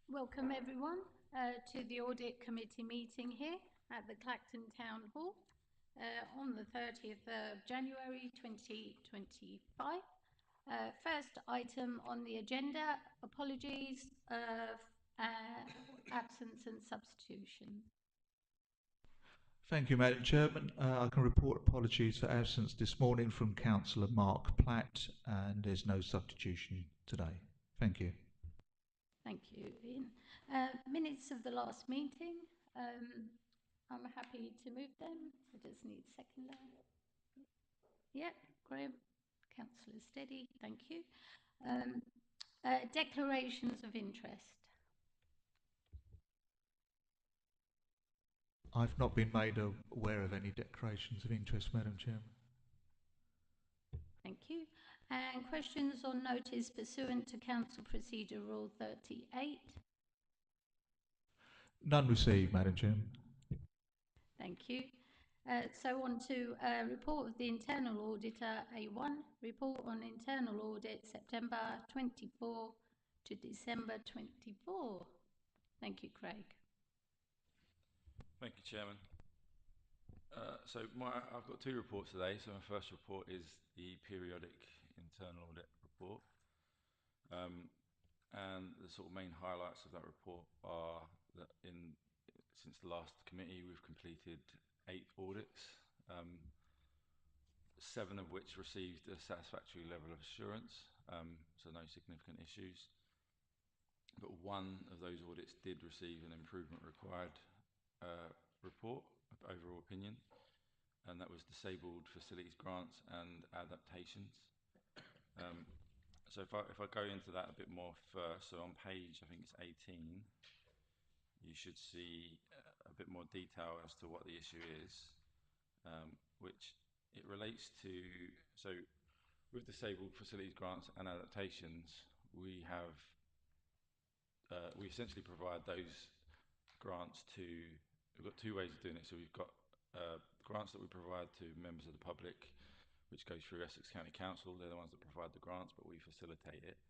Welcome everyone to the Audit Committee meeting here at the Clacton Town Hall on the 30th of January 2025. First item on the agenda, apologies of absence and substitution. Thank you, Madam Chairman. I can report apologies for absence this morning from Councillor Mark Platt, and there's no substitution today. Thank you. Thank you, Ian. Minutes of the last meeting. I'm happy to move them. I just need a second there. Yep, Graham. Councillor Steady, thank you. Declarations of interest. I've not been made aware of any declarations of interest, Madam Chairman. Thank you. And questions on notice pursuant to Council Procedure Rule 38. None received, Madam Chairman. Thank you. So on to report of the Internal Auditor A1, report on internal audit September 24 to December 24. Thank you, Craig. Thank you, Chairman. I've got two reports today. So my first report is the periodic internal audit report. And the sort of main highlights of that report are that since the last committee, we've completed 8 audits, 7 of which received a satisfactory level of assurance, so no significant issues. But one of those audits did receive an improvement required report of overall opinion, and that was disabled facilities grants and adaptations. So if I go into that a bit more first, so on page, I think it's 18, you should see a bit more detail as to what the issue is, which it relates to. So with disabled facilities grants and adaptations, we essentially provide those grants to. We've got 2 ways of doing it. So we've got grants that we provide to members of the public, which goes through Essex County Council. They're the ones that provide the grants, but we facilitate it.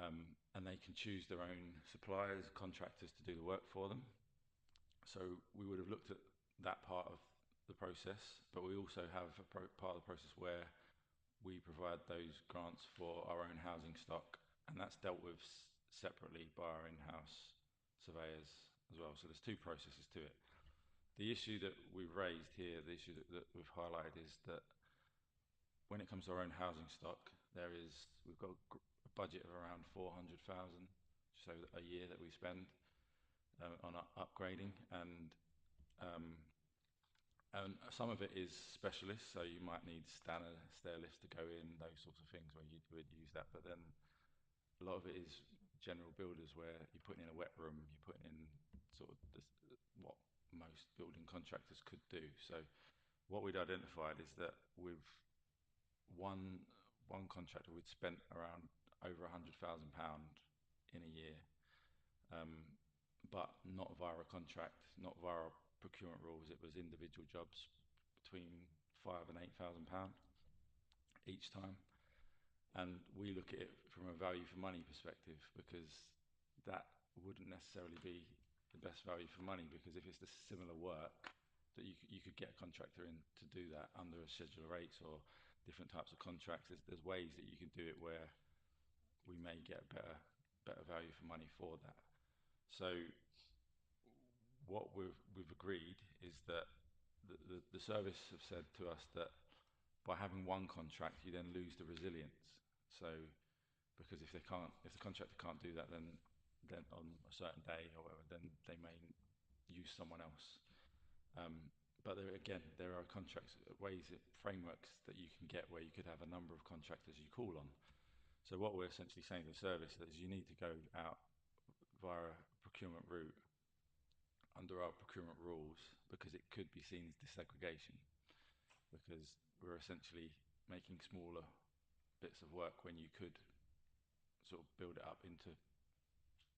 And they can choose their own suppliers, contractors to do the work for them. So we would have looked at that part of the process, but we also have a part of the process where we provide those grants for our own housing stock, and that's dealt with separately by our in-house surveyors as well. So there's 2 processes to it. The issue that we've raised here, the issue that we've highlighted, is that when it comes to our own housing stock, we've got a budget of around 400,000, so a year that we spend on upgrading, and some of it is specialist, so you might need stair lifts to go in, those sorts of things where you would use that. But then a lot of it is general builders, where you're putting in a wet room, you're putting in sort of what most building contractors could do. So what we'd identified is that with one contractor, we'd spent around over £100,000 in a year, but not via a contract, not via procurement rules. It was individual jobs between £5,000 and £8,000 each time. And we look at it from a value for money perspective, because that wouldn't necessarily be the best value for money, because if it's the similar work, that you could get a contractor in to do that under a schedule of rates or different types of contracts. There's ways that you can do it where we may get better value for money for that. So what we've agreed is that the service have said to us that by having one contract, you then lose the resilience. So because if the contractor can't do that, then on a certain day or whatever, then they may use someone else. But there are contracts, frameworks that you can get where you could have a number of contractors you call on. So what we're essentially saying to the service is you need to go out via a procurement route under our procurement rules, because it could be seen as disaggregation, because we're essentially making smaller bits of work when you could sort of build it up into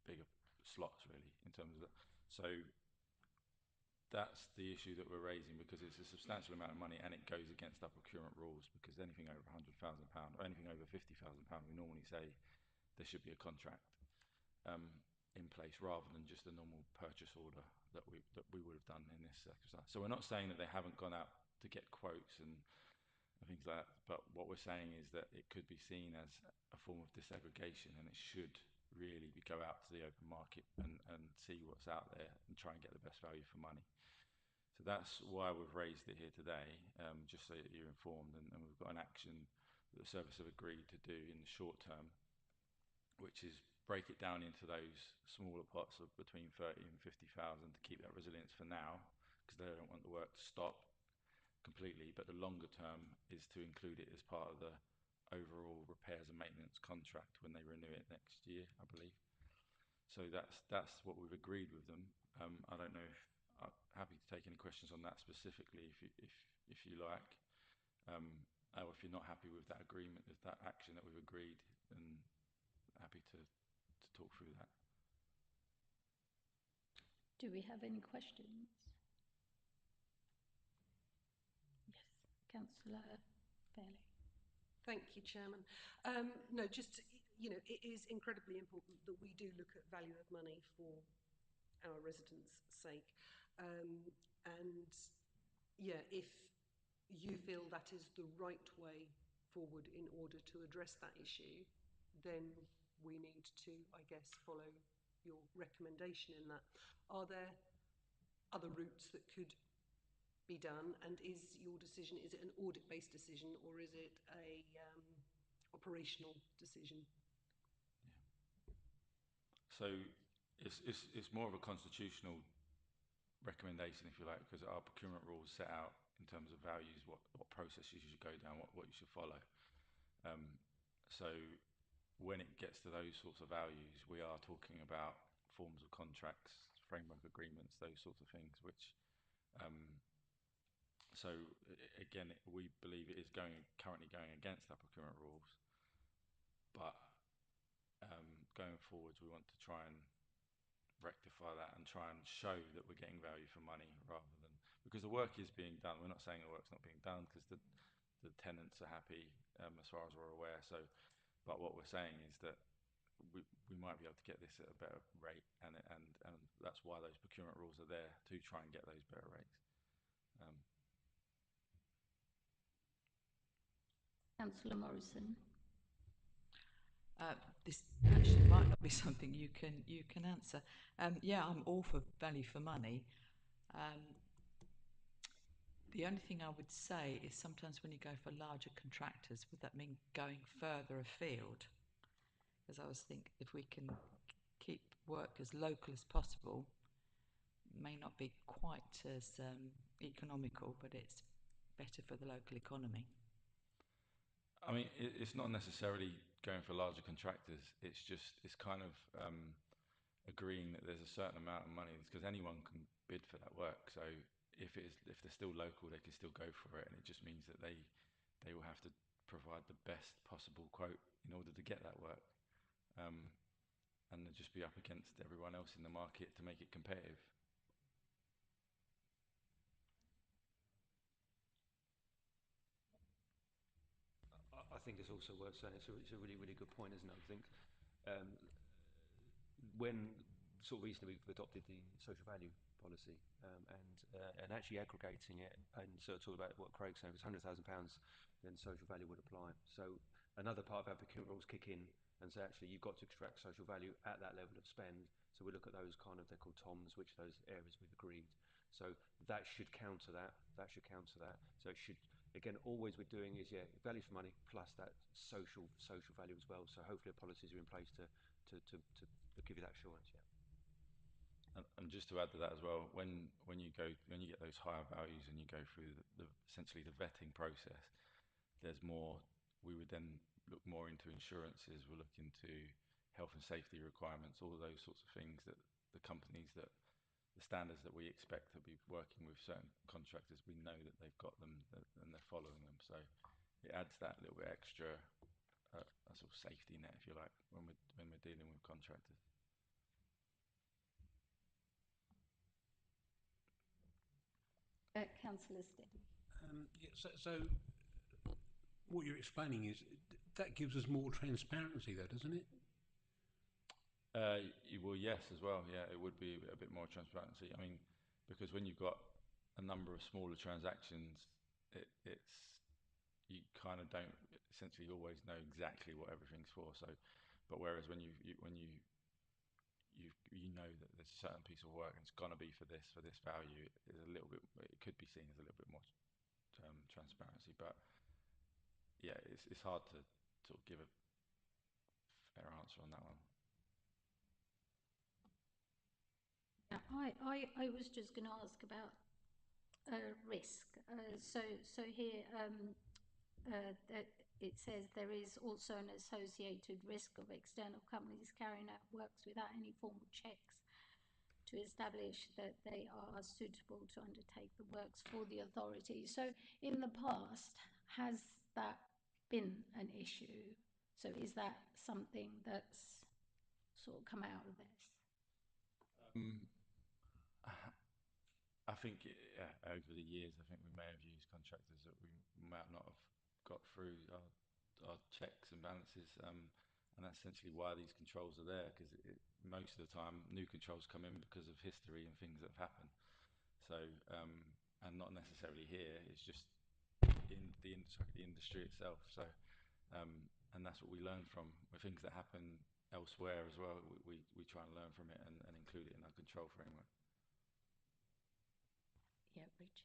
bigger slots, really, in terms of that. So that's the issue that we're raising, because it's a substantial amount of money and it goes against our procurement rules, because anything over £100,000 or anything over £50,000, we normally say there should be a contract. in place rather than just a normal purchase order that we would have done in this circumstance. So we're not saying that they haven't gone out to get quotes and things like that, but what we're saying is that it could be seen as a form of disaggregation, and it should really go out to the open market and see what's out there and try and get the best value for money. So that's why we've raised it here today, just so that you're informed, and we've got an action that the service have agreed to do in the short term, which is break it down into those smaller pots of between 30 and 50,000 to keep that resilience for now, because they don't want the work to stop completely, but the longer term is to include it as part of the overall repairs and maintenance contract when they renew it next year, I believe. So that's what we've agreed with them. I don't know if I'm happy to take any questions on that specifically if you like, or if you're not happy with that agreement, with that action that we've agreed, then happy to talk through that. Do we have any questions? Yes, Councillor Fairley. Thank you, Chairman. No, just, you know, it is incredibly important that we do look at value of money for our residents' sake. And yeah, if you feel that is the right way forward in order to address that issue, then we need to, I guess, follow your recommendation in that. Are there other routes that could be done, and is your decision, is it an audit-based decision or is it a operational decision? Yeah. So it's more of a constitutional recommendation, if you like, because our procurement rules set out in terms of values what processes you should go down, what you should follow. So when it gets to those sorts of values, we are talking about forms of contracts, framework agreements, those sorts of things, which so again, we believe it is currently going against our procurement rules, but going forwards, we want to try and rectify that and try and show that we're getting value for money rather than, because the work is being done. We're not saying the work's not being done because the tenants are happy as far as we're aware. So, but what we're saying is that we might be able to get this at a better rate, and that's why those procurement rules are there, to try and get those better rates. Councillor Morrison. This actually might not be something you can answer. Yeah, I'm all for value for money. The only thing I would say is sometimes when you go for larger contractors, would that mean going further afield? Because I was thinking if we can keep work as local as possible, may not be quite as economical, but it's better for the local economy. I mean, it's not necessarily going for larger contractors. It's kind of agreeing that there's a certain amount of money, because anyone can bid for that work. So if they're still local, they can still go for it, and it just means that they will have to provide the best possible quote in order to get that work, and they'll just be up against everyone else in the market to make it competitive. I think it's also worth saying it's a really, really good point, isn't it? I think when sort of recently we've adopted the social value policy and actually aggregating it, and so it's all about what Craig's saying, if it's £100,000, then social value would apply. So another part of our procurement rules kick in and say, actually, you've got to extract social value at that level of spend. So we look at those kind of, they're called TOMs, which are those areas we've agreed. So that should counter that. That should counter that. So it should, again, always we're doing is, yeah, value for money plus that social value as well. So hopefully the policies are in place to give you that assurance, yeah. And just to add to that as well, when you get those higher values and you go through essentially the vetting process, there's more. We would then look more into insurances. We'll look into health and safety requirements, all of those sorts of things that the companies the standards that we expect to be working with certain contractors, we know that they've got them and they're following them. So it adds that little bit extra a sort of safety net, if you like, when we're dealing with contractors. Councillor Steady. Yeah, so what you're explaining is that gives us more transparency, though, doesn't it? Well, yes, as well. Yeah, it would be a bit more transparency. I mean, because when you've got a number of smaller transactions, it's you kind of don't essentially always know exactly what everything's for. So, but whereas when you know that there's a certain piece of work and it's gonna be for this value, is a little bit. It could be seen as a little bit more transparency. But yeah, it's hard to sort of give a fair answer on that one. Yeah, I was just going to ask about risk. So here that it says there is also an associated risk of external companies carrying out works without any formal checks to establish that they are suitable to undertake the works for the authority. So in the past, has that been an issue? So is that something that's sort of come out of this? Um, I think over the years, I think we may have used contractors that we might not have got through our checks and balances, and that's essentially why these controls are there. Because most of the time, new controls come in because of history and things that have happened. So, and not necessarily here. It's just in the industry itself. So, and that's what we learn from with things that happen elsewhere as well. We try and learn from it and include it in our control framework. Yeah, Rich.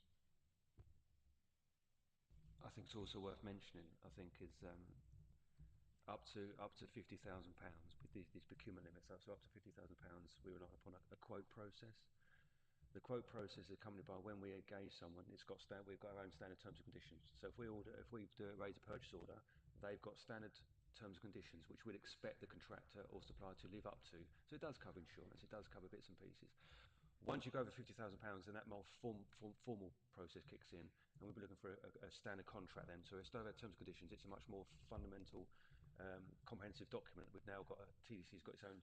I think it's also worth mentioning, I think, is up to £50,000 with these procurement limits. So up to £50,000, we rely upon a quote process. The quote process is accompanied by when we engage someone, we've got our own standard terms and conditions. So if we raise a purchase order, they've got standard terms and conditions which we'd expect the contractor or supplier to live up to. So it does cover insurance, it does cover bits and pieces. Once you go over £50,000, then that more formal process kicks in, and we'll be looking for a standard contract then. So instead of our terms and conditions, it's a much more fundamental, comprehensive document. We've now got TDC's got its own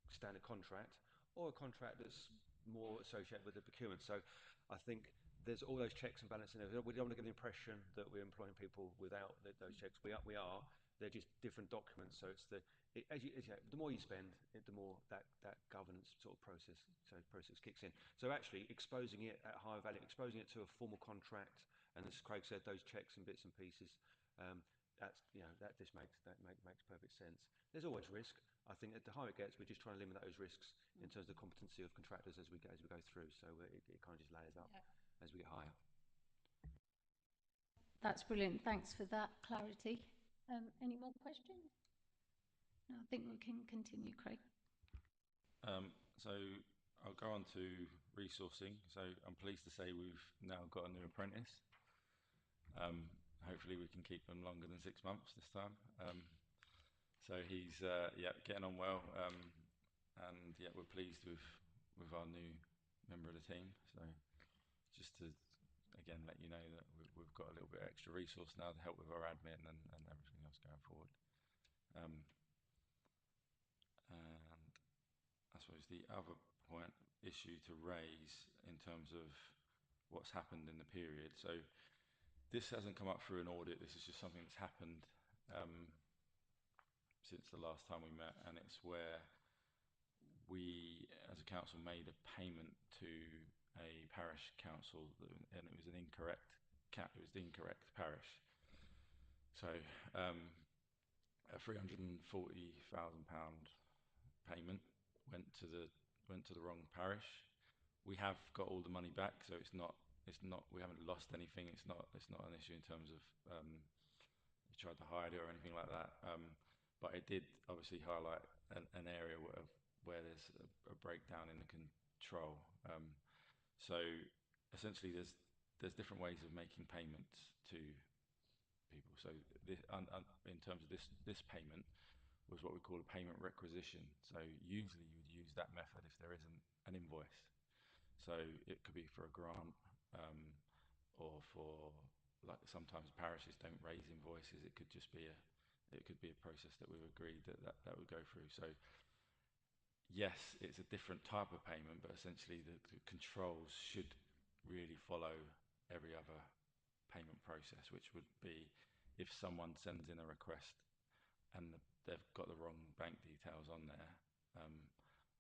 standard contract, or a contract that's more associated with the procurement. So I think there's all those checks and balances. We don't want to give the impression that we're employing people without those checks. We are. They're just different documents. So it's the more you spend, the more that governance sort of process kicks in. So actually exposing it at higher value, exposing it to a formal contract, and as Craig said, those checks and bits and pieces, that makes perfect sense. There's always risk. I think the higher it gets, we're just trying to limit those risks in terms of the competency of contractors as we go through. So it kind of just layers up as we get higher. That's brilliant. Thanks for that clarity. Any more questions? No, I think we can continue, Craig. So I'll go on to resourcing. So I'm pleased to say we've now got a new apprentice. Hopefully we can keep him longer than 6 months this time. So he's getting on well, and we're pleased with our new member of the team. So just to again let you know that we've got a little bit extra resource now to help with our admin and everything else going forward. And I suppose the other issue to raise in terms of what's happened in the period. So this hasn't come up through an audit. This is just something that's happened since the last time we met, and it's where we, as a council, made a payment to a parish council, and it was an incorrect it was the incorrect parish. So a £340,000 payment went to the wrong parish. We have got all the money back, so it's not we haven't lost anything. It's not an issue in terms of you tried to hide it or anything like that. But it did obviously highlight an area where there's a breakdown in the control. So essentially, there's different ways of making payments to people. So in terms of this payment was what we call a payment requisition. So usually you would use that method if there isn't an invoice. So it could be for a grant, or for, like, sometimes parishes don't raise invoices. It could just be a process that we've agreed that would go through. So yes, it's a different type of payment, but essentially the controls should really follow every other payment process, which would be if someone sends in a request and they've got the wrong bank details on there,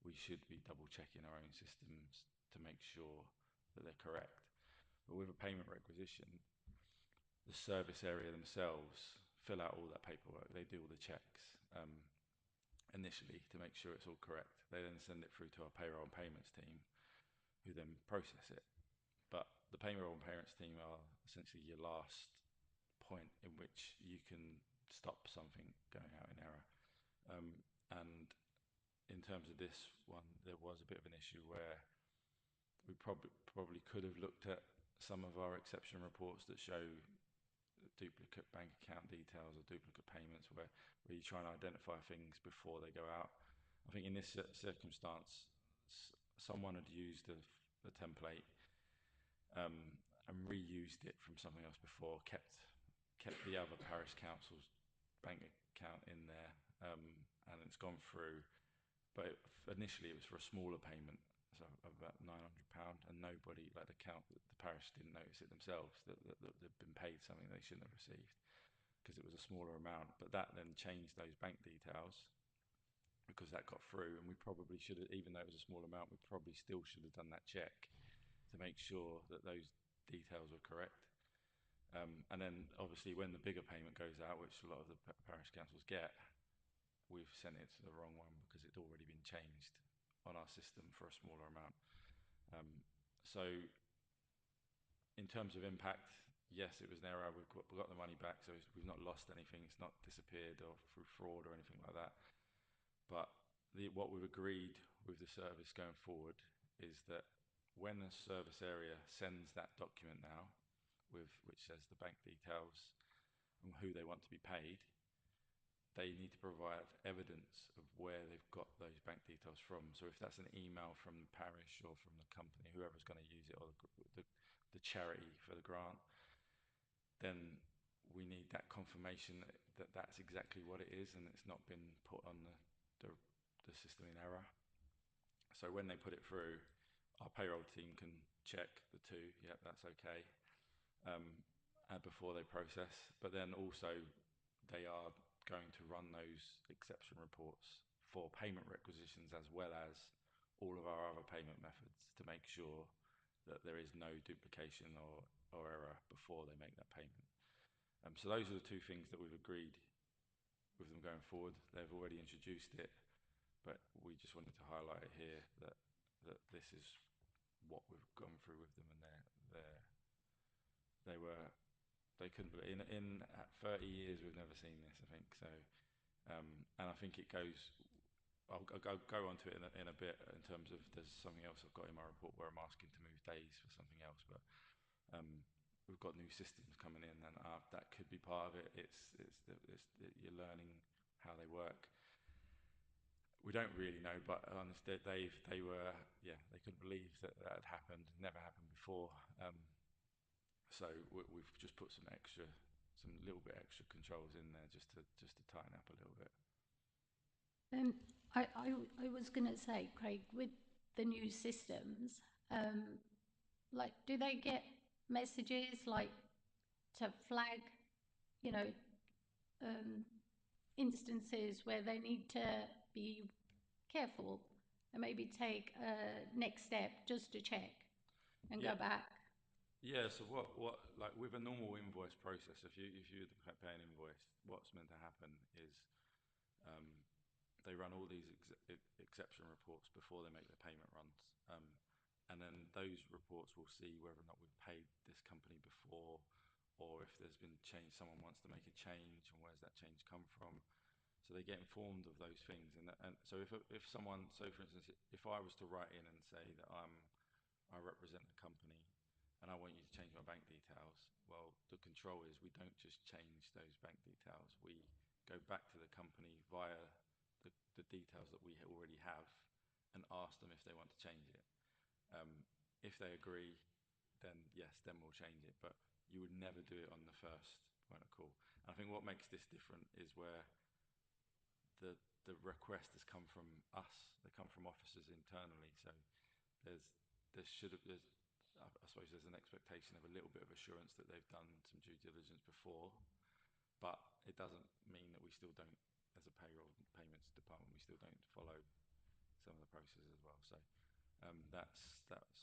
we should be double checking our own systems to make sure that they're correct. But with a payment requisition, the service area themselves fill out all that paperwork. They do all the checks initially to make sure it's all correct. They then send it through to our payroll and payments team, who then process it. But the payroll and payments team are essentially your last point in which you can stop something going out in error. And in terms of this one, there was a bit of an issue where we probably could have looked at some of our exception reports that show duplicate bank account details or duplicate payments where you try and identify things before they go out. I think in this circumstance, someone had used the template and reused it from something else before, kept the other parish council's bank account in there, and it's gone through. But initially it was for a smaller payment, so about £900, and nobody, like the parish didn't notice it themselves, that they'd been paid something they shouldn't have received because it was a smaller amount. But that then changed those bank details because that got through, and we probably should have, even though it was a small amount, we probably still should have done that check to make sure that those details were correct. And then obviously when the bigger payment goes out, which a lot of the parish councils get, we've sent it to the wrong one because it'd already been changed on our system for a smaller amount. So in terms of impact, yes, it was an error. We got the money back, so we've not lost anything. It's not disappeared or through fraud or anything like that. But what we've agreed with the service going forward is that when a service area sends that document now, which says the bank details and who they want to be paid, they need to provide evidence of where they've got those bank details from. So if that's an email from the parish or from the company, whoever's going to use it, or the charity for the grant, then we need that confirmation that that's exactly what it is and it's not been put on the system in error. So when they put it through, our payroll team can check the two, yeah, that's okay, before they process. But then also they are going to run those exception reports for payment requisitions as well as all of our other payment methods to make sure that there is no duplication or error before they make that payment. So those are the two things that we've agreed with them going forward. They've already introduced it, but we just wanted to highlight it here that this is what we've gone through with them, and they couldn't believe in 30 years we've never seen this, I think. So and I think it goes, I'll go on to it in a bit in terms of there's something else I've got in my report where I'm asking to move days for something else, but we've got new systems coming in, and that could be part of it. It's you're learning how they work. We don't really know, but honestly, they couldn't believe that had happened. Never happened before. So we've just put some little bit extra controls in there just to tighten up a little bit. I was going to say, Craig, with the new systems, like, do they get messages like to flag, you know, instances where they need to be careful and maybe take a next step just to check and go back? Yeah, so what like with a normal invoice process, if you pay an invoice, what's meant to happen is they run all these exception reports before they make their payment runs, and then those reports will see whether or not we've paid this company before, or if there's been change, someone wants to make a change, and where's that change come from. So they get informed of those things, and so if someone, so for instance, if I was to write in and say that I represent a company and I want you to change my bank details, well, the control is we don't just change those bank details. We go back to the company via the details that we already have and ask them if they want to change it. If they agree, then yes, then we'll change it. But you would never do it on the first point of call. And I think what makes this different is where the request has come from us. They come from officers internally. So I suppose there's an expectation of a little bit of assurance that they've done some due diligence before, but it doesn't mean that we still don't, as a payroll payments department, we still don't follow some of the processes as well. So that's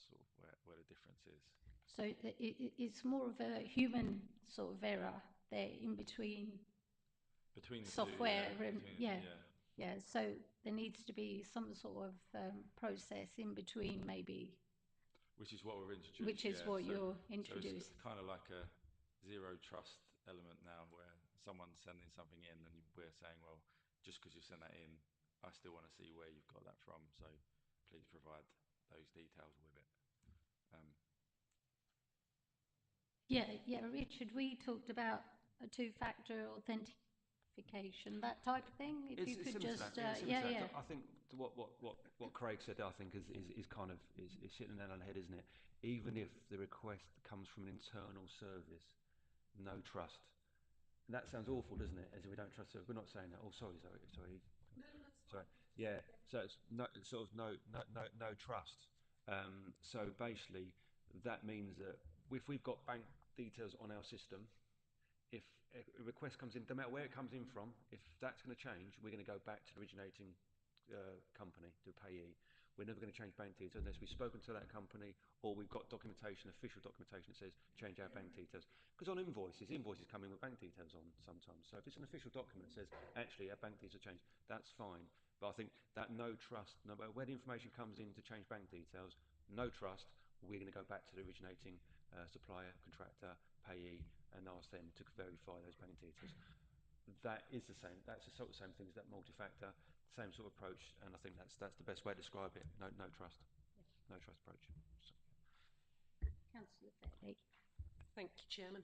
sort of where the difference is. So it's more of a human sort of error there in between Between the software two, and yeah. So there needs to be some sort of process in between, maybe. Which is what we've introduced. Which is what you're introducing. So it's kind of like a zero trust element now, where someone's sending something in, and we're saying, well, just because you sent that in, I still want to see where you've got that from. So please provide those details with it. Yeah, Richard, we talked about a two-factor authentication, that type of thing. If you could similar just, to that. Similar to that. yeah. I think what Craig said, I think is kind of is hitting the nail on the head, isn't it? Even if the request comes from an internal service, no trust. And that sounds awful, doesn't it? As if we don't trust. We're not saying that. Oh, sorry. No, that's Sorry. fine. Yeah. So it's no trust. So basically, that means that if we've got bank details on our system, if a request comes in, no matter where it comes in from, if that's going to change, we're going to go back to the originating company, the payee. We're never going to change bank details unless we've spoken to that company or we've got documentation, official documentation that says change our bank details. Because on invoices come in with bank details on sometimes. So if it's an official document that says actually our bank details are changed, that's fine. But I think that no trust, no matter where the information comes in to change bank details, no trust, we're going to go back to the originating supplier, contractor, payee, and ask them to verify those bank details. That is the same. That's the sort of same thing as that multi-factor, same sort of approach, and I think that's the best way to describe it. No trust, no trust approach. So. Councillor Fairley. Thank you, Chairman.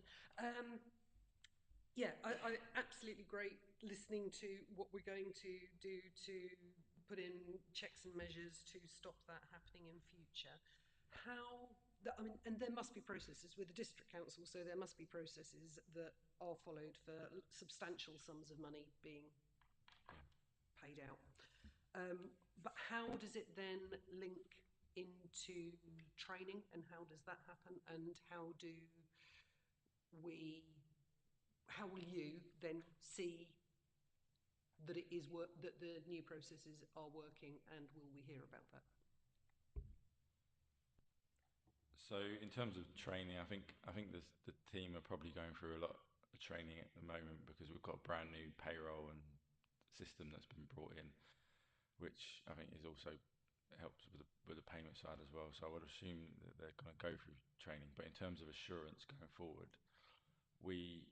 Yeah, I absolutely great listening to what we're going to do to put in checks and measures to stop that happening in future. I mean, and there must be processes with the district council, so there must be processes that are followed for substantial sums of money being paid out. But how does it then link into training, and how does that happen, and how will you then see that that the new processes are working, and will we hear about that? So in terms of training, I think the team are probably going through a lot of training at the moment, because we've got a brand new payroll and system that's been brought in, which I think is also helps with the payment side as well. So I would assume that they're going to go through training. But in terms of assurance going forward, we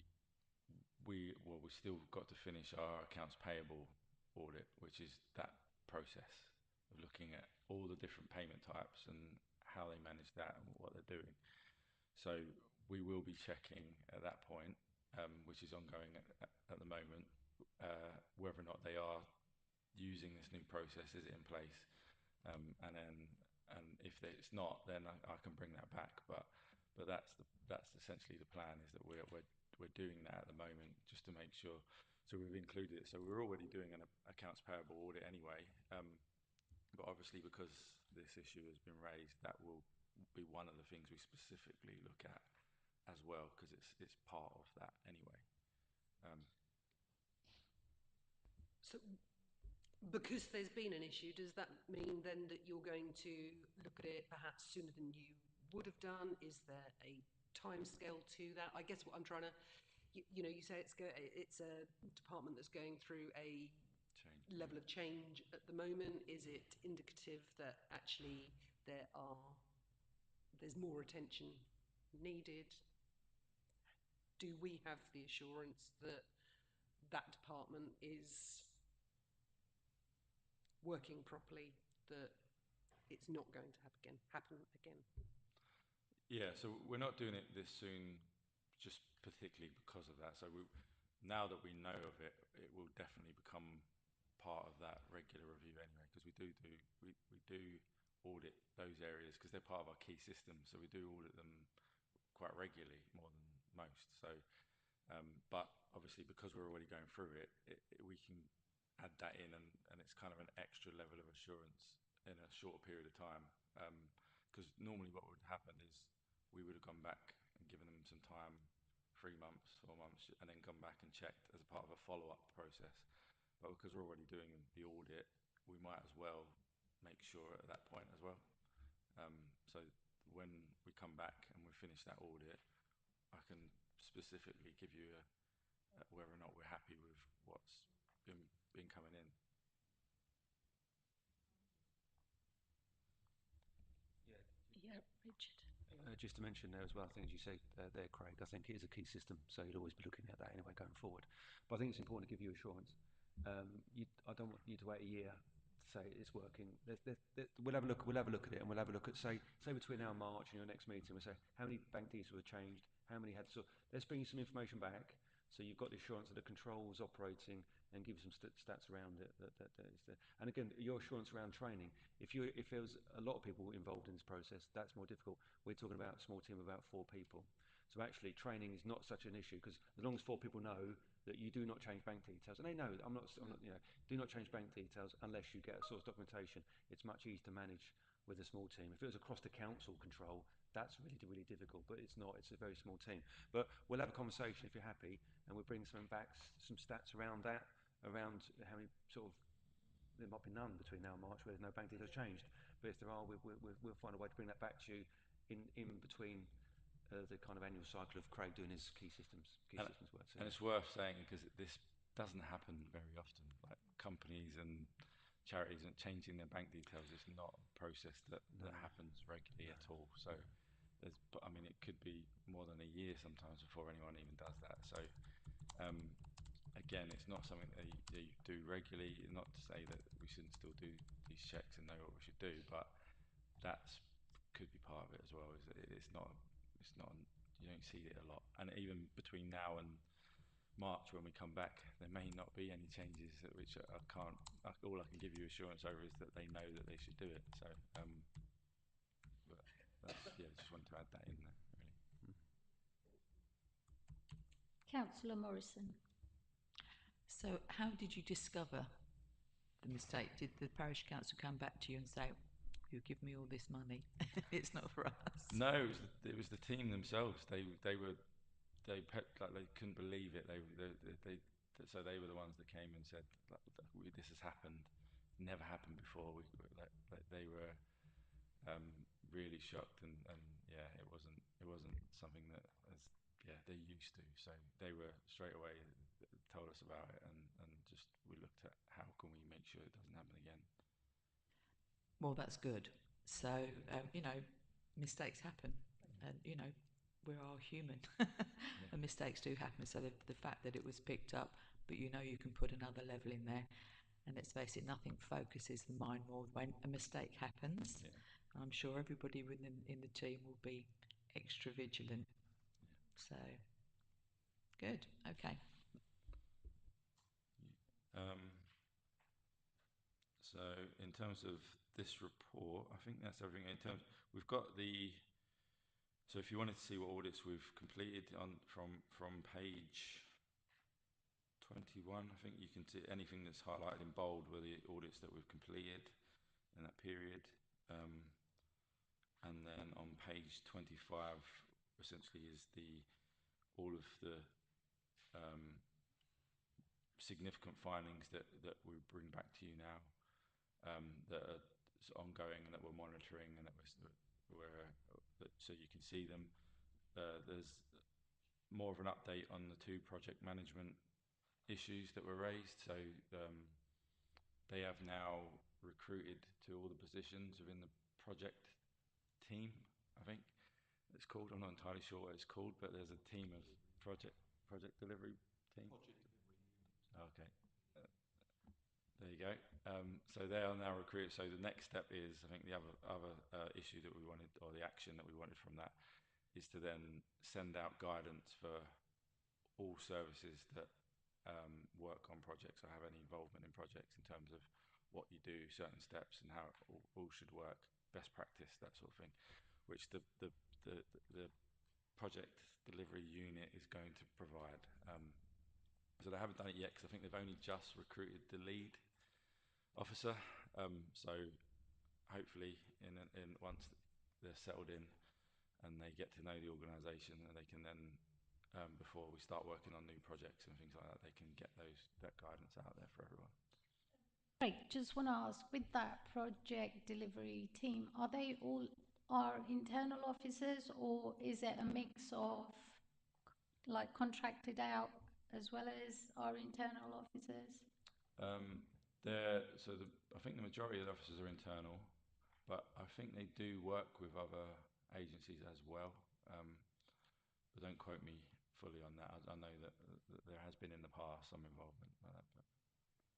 still got to finish our accounts payable audit, which is that process of looking at all the different payment types and how they manage that and what they're doing. So we will be checking at that point, which is ongoing at the moment, whether or not they are using this new process. Is it in place? And if it's not, then I can bring that back. But that's essentially the plan, is that we're doing that at the moment, just to make sure. So we've included it. So we're already doing an accounts payable audit anyway. But obviously, because this issue has been raised, that will be one of the things we specifically look at as well, because it's part of that anyway. So, because there's been an issue, does that mean then that you're going to look at it perhaps sooner than you would have done? Is there a timescale to that? I guess what I'm trying to, you know, you say it's a department that's going through a level of change at the moment. Is it indicative that actually there's more attention needed? Do we have the assurance that that department is working properly, that it's not going to happen again? Yeah, so we're not doing it this soon, just particularly because of that. So now that we know of it, it will definitely become part of that regular review anyway, because we do audit those areas, because they're part of our key systems. So we do audit them quite regularly, more than most. So, but obviously, because we're already going through it, we can add that in, and it's kind of an extra level of assurance in a short period of time. Because normally what would happen is we would have gone back and given them some time, 3 months, 4 months, and then come back and checked as a part of a follow-up process. But because we're already doing the audit, we might as well make sure at that point as well. So when we come back and we finish that audit, I can specifically give you whether or not we're happy with what's been coming in. Yeah, Richard. Just to mention there as well, I think as you say there, Craig, I think it is a key system, so you'd always be looking at that anyway going forward. But I think it's important to give you assurance. I don't want you to wait a year to say it's working. We'll have a look. We'll have a look at it, and we'll have a look at say between now and March and your next meeting, we'll say how many bank details were changed, how many had. So let's bring you some information back, so you've got the assurance that the control was operating, and give you some stats around it. That is there. And again, your assurance around training. If there was a lot of people involved in this process, that's more difficult. We're talking about a small team of about 4 people. So actually, training is not such an issue, because as long as 4 people know that you do not change bank details, and they know I'm not, do not change bank details unless you get a source documentation. It's much easier to manage with a small team. If it was across the council control, that's really difficult, but it's not. It's a very small team. But we'll have a conversation if you're happy, and we'll bring some back, some stats around that, around how many sort of. There might be none between now and March where there's no bank details changed, but if there are, we'll find a way to bring that back to you in between the kind of annual cycle of Craig doing his key systems work. So, and it's worth saying, because this doesn't happen very often. Like companies and charities and changing their bank details is not a process that happens regularly at all. So but I mean, it could be more than a year sometimes before anyone even does that. So again, it's not something that you do regularly. Not to say that we shouldn't still do these checks and know what we should do, but that's could be part of it as well. It's not you don't see it a lot. And even between now and March, when we come back, there may not be any changes, which I can't. All I can give you assurance over is that they know that they should do it. So, but that's, yeah, just wanted to add that in there, really. Councillor Morrison. So how did you discover the mistake? Did the parish council come back to you and say, you give me all this money, it's not for us? No, it was the team themselves. They couldn't believe it. So they were the ones that came and said, this has happened, never happened before. They were really shocked, and yeah, it wasn't something that they're used to. So they were straight away told us about it, and just we looked at how can we make sure it doesn't happen again. Well, that's good. So mistakes happen, and we're all human, and mistakes do happen. So the fact that it was picked up, but you can put another level in there, and let's face it, nothing focuses the mind more when a mistake happens. Yeah. I'm sure everybody within the team will be extra vigilant. So good. Okay. So in terms of this report, I think that's everything. We've got the. So if you wanted to see what audits we've completed from page 21, I think you can see anything that's highlighted in bold were the audits that we've completed in that period. And then on page 25, essentially is all of the significant findings that we bring back to you now, that are ongoing and that we're monitoring, and that so you can see them. There's more of an update on the 2 project management issues that were raised. So they have now recruited to all the positions within the project team, I think it's called. I'm not entirely sure what it's called, but there's a team of project delivery team. Okay. There you go. So they are now recruited. So the next step is, I think the other issue that we wanted, or the action that we wanted from that, is to then send out guidance for all services that work on projects or have any involvement in projects, in terms of what you do, certain steps, and how it all should work, best practice, that sort of thing, which the project delivery unit is going to provide. So they haven't done it yet, because I think they've only just recruited the lead officer. So hopefully, in once they're settled in and they get to know the organisation, and they can then, before we start working on new projects and things like that, they can get that guidance out there for everyone. Great. Just want to ask, with that project delivery team, are they all our internal officers, or is it a mix of like contracted out as well as our internal officers? I think the majority of the officers are internal, but I think they do work with other agencies as well. But don't quote me fully on that. I know that there has been in the past some involvement like that. But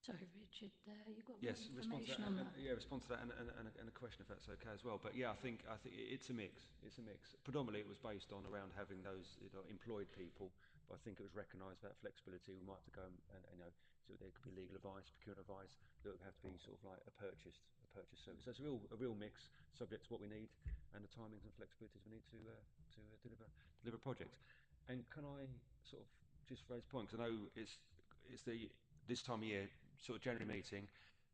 Sorry, Richard, you got Yes, more respond to information that, on that. respond to that, and a question if that's okay as well. But yeah, I think it's a mix. It's a mix. Predominantly, it was based on around having those employed people, but I think it was recognised that flexibility. We might have to go and so there could be legal advice, procurement advice. That would have to be sort of like a purchase service. So it's a real mix, subject to what we need and the timings and flexibilities we need to deliver a project. And can I sort of just raise a point? Because I know it's this time of year, sort of January meeting,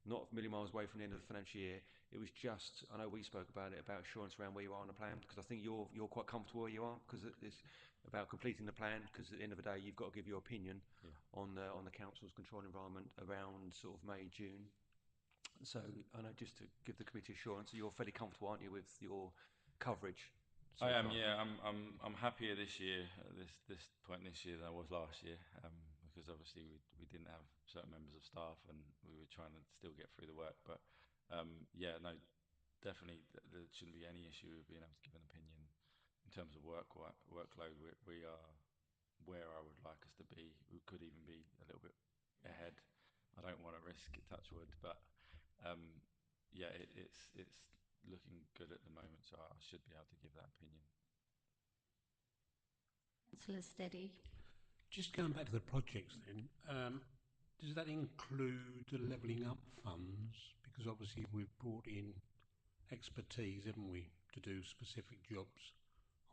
not a million miles away from the end of the financial year. It was just, I know we spoke about it, about assurance around where you are on the plan, because I think you're quite comfortable where you are, because it's about completing the plan, because at the end of the day, you've got to give your opinion on the council's control environment around sort of May, June. So I know, just to give the committee assurance, you're fairly comfortable, aren't you, with your coverage? So I am, far? yeah. I'm happier this year at this point this year than I was last year, because obviously we didn't have certain members of staff and we were trying to still get through the work. But yeah, no, definitely there shouldn't be any issue with being able to give an opinion in terms of workload. We are where I would like us to be. We could even be a little bit ahead. I don't want to risk it, touch wood, but yeah, it's looking good at the moment, so I should be able to give that opinion. Councillor Steady. Just going back to the projects then, does that include the levelling up funds? Because obviously we've brought in expertise, haven't we, to do specific jobs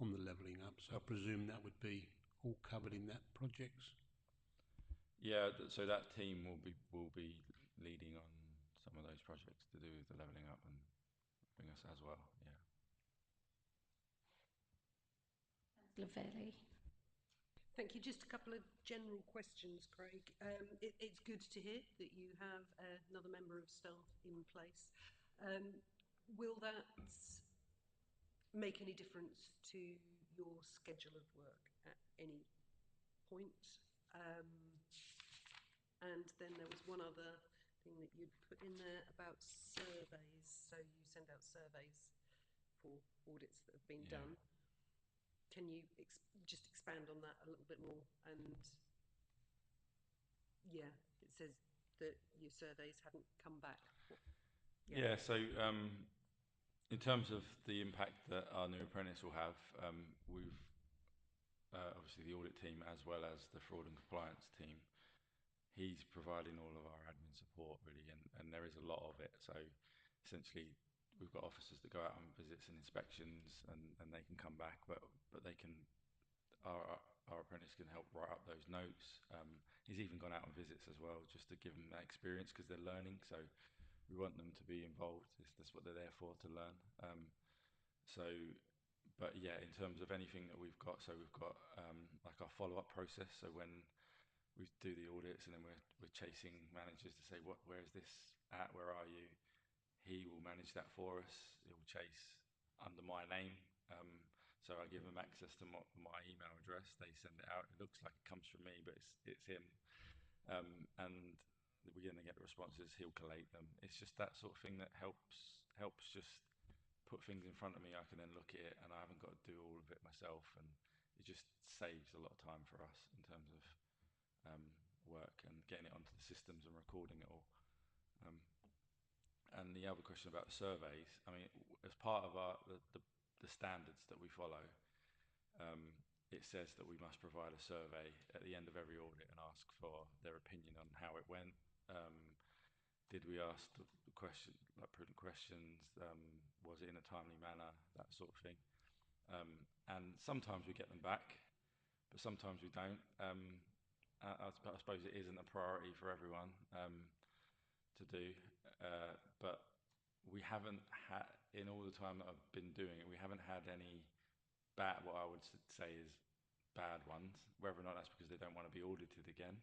on the levelling up. So I presume that would be all covered in that projects. Yeah, so that team will be leading on some of those projects to do with the levelling up and bring us as well. Yeah. Councillor Fairley. Thank you. Just a couple of general questions, Craig. It's good to hear that you have another member of staff in place. Will that make any difference to your schedule of work at any point? And then there was one other thing that you'd put in there about surveys. So you send out surveys for audits that have been done. Can you just expand on that a little bit more? And yeah, it says that your surveys haven't come back. Yeah, so in terms of the impact that our new apprentice will have, we've obviously the audit team as well as the fraud and compliance team, he's providing all of our admin support really, and there is a lot of it. So essentially we've got officers that go out on visits and inspections and they can come back, but they can, our apprentice can help write up those notes. He's even gone out on visits as well, just to give them that experience, because they're learning. So we want them to be involved. That's what they're there for, to learn. But yeah, in terms of anything that we've got, so we've got like our follow-up process. So when we do the audits and then we're chasing managers to say, where is this at? Where are you? He will manage that for us. He will chase under my name. So I give them access to my email address. They send it out. It looks like it comes from me, but it's him. And we're going to get the responses. He'll collate them. It's just that sort of thing that helps just put things in front of me. I can then look at it, and I haven't got to do all of it myself. And it just saves a lot of time for us in terms of work and getting it onto the systems and recording it all. And the other question about the surveys, I mean, as part of the standards that we follow, it says that we must provide a survey at the end of every audit and ask for their opinion on how it went. Did we ask the question, like prudent questions? Was it in a timely manner? That sort of thing. And sometimes we get them back, but sometimes we don't. I suppose it isn't a priority for everyone to do, but we haven't had, in all the time that I've been doing it, we haven't had any bad, what I would say is bad ones. Whether or not that's because they don't want to be audited again,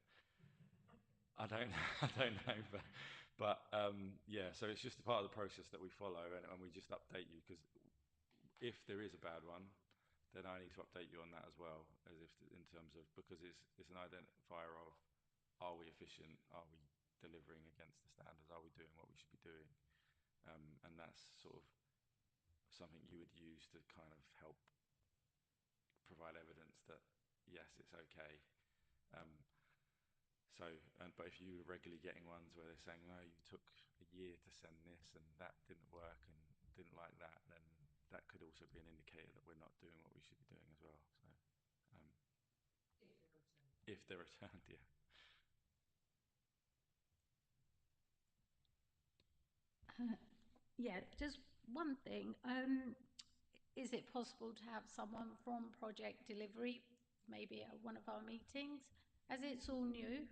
I don't know, But yeah, so it's just a part of the process that we follow, and we just update you, because if there is a bad one, then I need to update you on that as well, as if in terms of, because it's an identifier of, are we efficient, are we delivering against the standards, are we doing what we should be doing, and that's sort of something you would use to kind of help provide evidence that yes, it's okay. But if you were regularly getting ones where they're saying, no, you took a year to send this and that didn't work and didn't like that, then that could also be an indicator that we're not doing what we should be doing as well. So, if they're returned, yeah. Yeah, just one thing. Is it possible to have someone from project delivery, maybe at one of our meetings, as it's all new,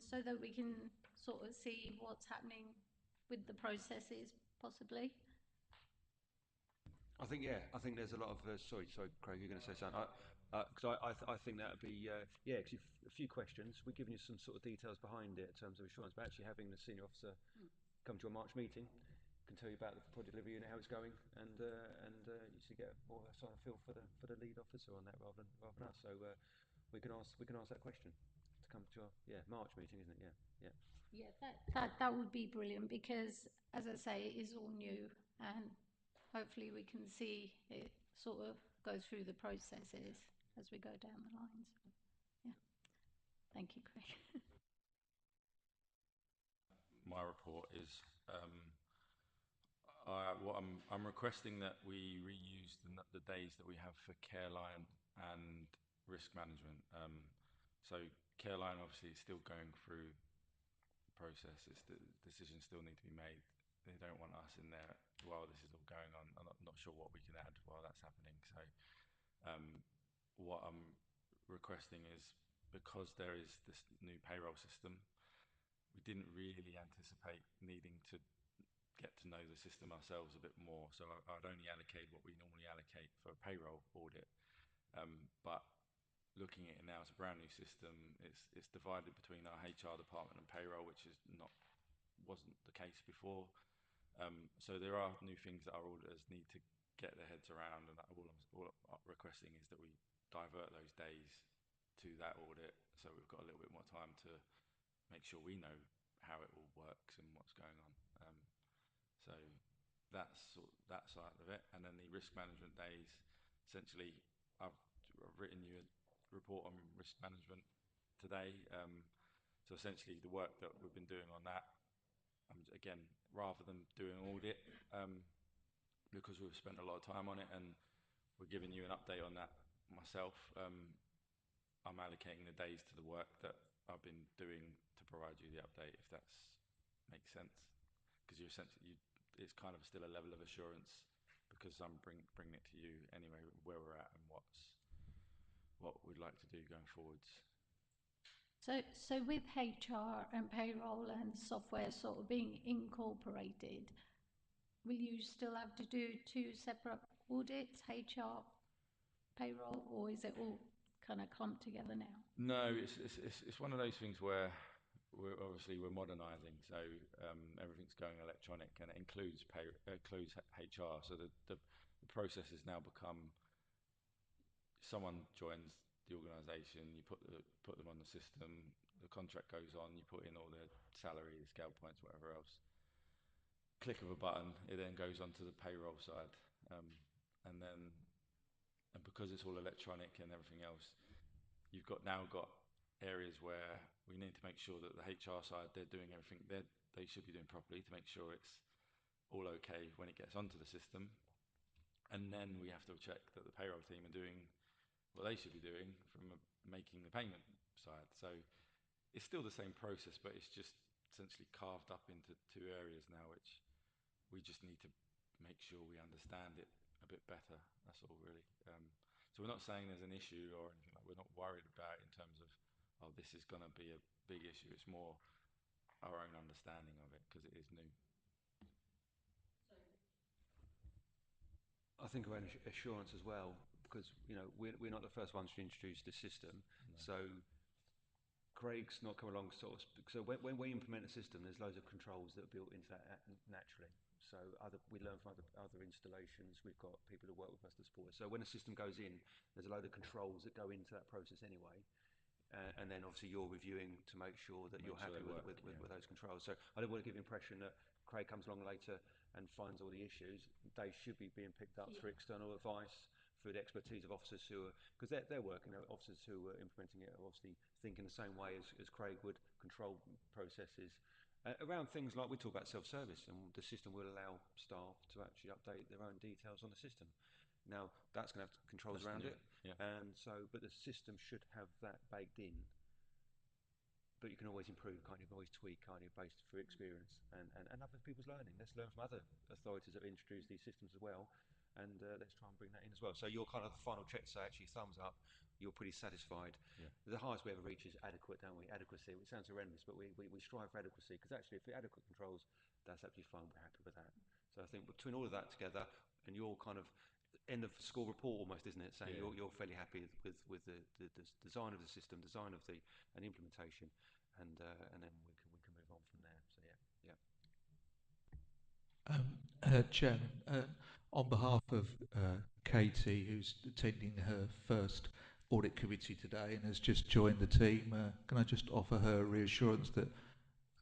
so that we can sort of see what's happening with the processes, possibly? I think, yeah, I think there's a lot of, sorry, Craig, you're going to say something. Because I think that would be, yeah, because a few questions. We're giving you some sort of details behind it in terms of assurance, but actually having the senior officer come to a March meeting can tell you about the project delivery unit, how it's going, and you should get more of a sort of feel for the lead officer on that rather than us. So we can ask that question to come to our March meeting, isn't it? Yeah. Yeah, that would be brilliant, because, as I say, it is all new, and hopefully we can see it sort of go through the processes as we go down the line. So, yeah. Thank you, Craig. My report is what I'm requesting that we reuse the days that we have for Careline and risk management. So Careline obviously is still going through the process. The decisions still need to be made. They don't want us in there while this is all going on. I'm not sure what we can add while that's happening. So what I'm requesting is, because there is this new payroll system, we didn't really anticipate needing to get to know the system ourselves a bit more. So I'd only allocate what we normally allocate for a payroll audit. But looking at it now, it's a brand new system. It's divided between our HR department and payroll, which wasn't the case before. So there are new things that our auditors need to get their heads around, and all I'm requesting is that we divert those days to that audit, so we've got a little bit more time to make sure we know how it all works and what's going on. So that's that side of it. And then the risk management days, essentially, I've written you a report on risk management today. So essentially, the work that we've been doing on that, again, rather than doing an audit, because we've spent a lot of time on it and we're giving you an update on that myself, I'm allocating the days to the work that I've been doing to provide you the update, if that makes sense. Because it's kind of still a level of assurance, because I'm bringing it to you anyway, where we're at and what we'd like to do going forwards. So with HR and payroll and software sort of being incorporated, will you still have to do two separate audits, HR, payroll, or is it all kind of clumped together now? No, it's one of those things where we're modernising, so everything's going electronic, and it includes HR. So the process has now become, someone joins the organisation, you put them on the system, the contract goes on, you put in all their salary, the scale points, whatever else. Click of a button, it then goes onto the payroll side, and because it's all electronic and everything else, you've now got areas where we need to make sure that the HR side, they're doing everything they should be doing properly to make sure it's all okay when it gets onto the system. And then we have to check that the payroll team are doing what they should be doing from making the payment side. So it's still the same process, but it's just essentially carved up into two areas now, which we just need to make sure we understand it a bit better. That's all, really. So we're not saying there's an issue or anything like. We're not worried about it in terms of, oh, this is going to be a big issue. It's more our own understanding of it, because it is new. I think around assurance as well, because we're not the first ones to introduce the system. No. So Craig's not come along so when we implement a system, there's loads of controls that are built into that naturally. So we learn from other installations. We've got people who work with us to support us. So when a system goes in, there's a load of controls that go into that process anyway. And then obviously you're reviewing to make sure that you're happy with those controls. So I don't want to give the impression that Craig comes along later and finds all the issues. They should be being picked up through external advice, through the expertise of officers who are, because they're working, officers who are implementing it are obviously thinking the same way as Craig would, control processes. Around things like we talk about self-service, and the system will allow staff to actually update their own details on the system. Now that's going to have controls around it, but the system should have that baked in. But you can always improve, can't you? You can always tweak, can't you, based through experience and other people's learning. Let's learn from other authorities that have introduced these systems as well, and let's try and bring that in as well. So your kind of final check to say, actually, thumbs up, you're pretty satisfied. Yeah. The highest we ever reach is adequate, don't we? Adequacy, which sounds horrendous, but we strive for adequacy, because actually if the adequate controls, that's absolutely fine, we're happy with that. So I think between all of that together, and your kind of end of school report almost, isn't it? Saying you're fairly happy with the design of the system, design of and implementation, and then we can move on from there. So Chairman, on behalf of Katie, who's attending her first audit committee today and has just joined the team, can I just offer her reassurance that,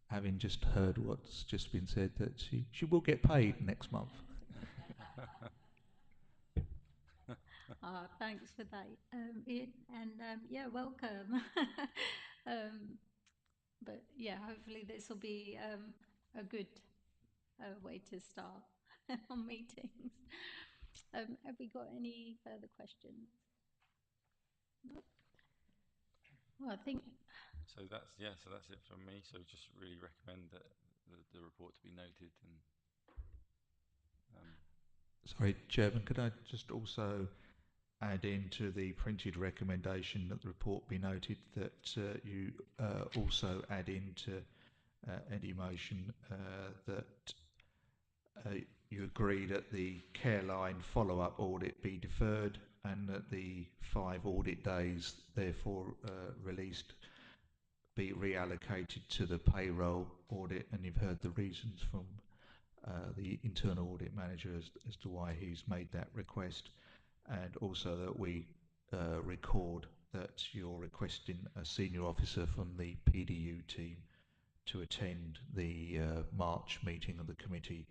having just heard what's just been said, that she will get paid next month? Thanks for that, Ian, and welcome. But yeah, hopefully this will be a good way to start on meetings. Have we got any further questions? No? Well, I think. So that's it from me. So just really recommend that the report to be noted and. Sorry, Chairman, could I just also add into the printed recommendation that the report be noted that you also add into any motion that you agree that the Careline follow-up audit be deferred and that the 5 audit days therefore released be reallocated to the payroll audit, and you've heard the reasons from the internal audit manager as to why he's made that request, and also that we record that you're requesting a senior officer from the PDU team to attend the March meeting of the committee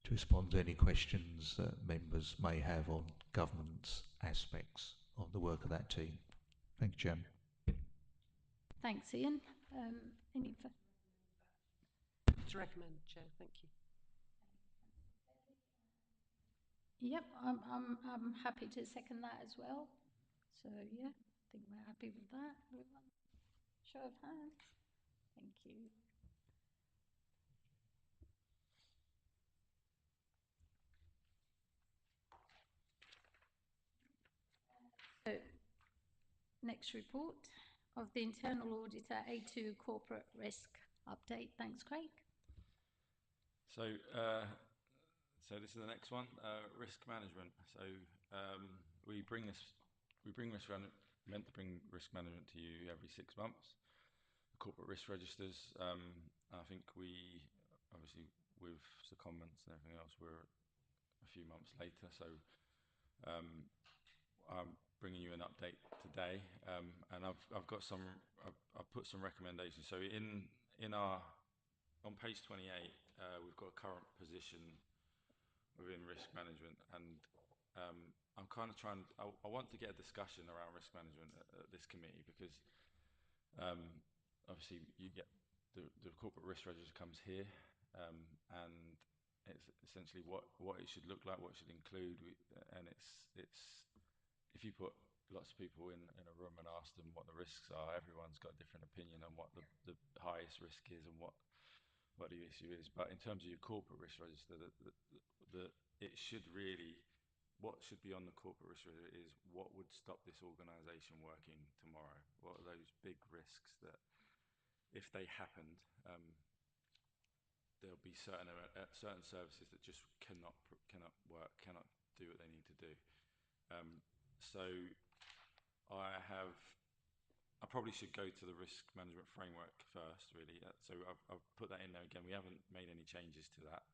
to respond to any questions that members may have on governance aspects of the work of that team. Thank you, Chairman. Thanks, Ian. To recommend, Chair. Thank you. Yep, I'm happy to second that as well. So yeah, I think we're happy with that. Everyone, show of hands. Thank you. So, next report of the internal auditor, A2 corporate risk update. Thanks, Craig. So this is the next one, risk management. So we meant to bring risk management to you every 6 months. Corporate risk registers. I think we obviously with the comments and everything else, we're a few months later. So I'm bringing you an update today, and I've put some recommendations. So on page 28, we've got a current position within risk management, and I'm kind of I want to get a discussion around risk management at this committee, because obviously you get the corporate risk register comes here, and it's essentially what it should look like, what it should include, and it's if you put lots of people in a room and ask them what the risks are, everyone's got a different opinion on what the highest risk is and what the issue is. But in terms of your corporate risk register, it should really, what should be on the corporate risk register is what would stop this organisation working tomorrow. What are those big risks that, if they happened, there'll be certain services that just cannot work, cannot do what they need to do. So I have I probably should go to the risk management framework first, really. So I've put that in there again. We haven't made any changes to that.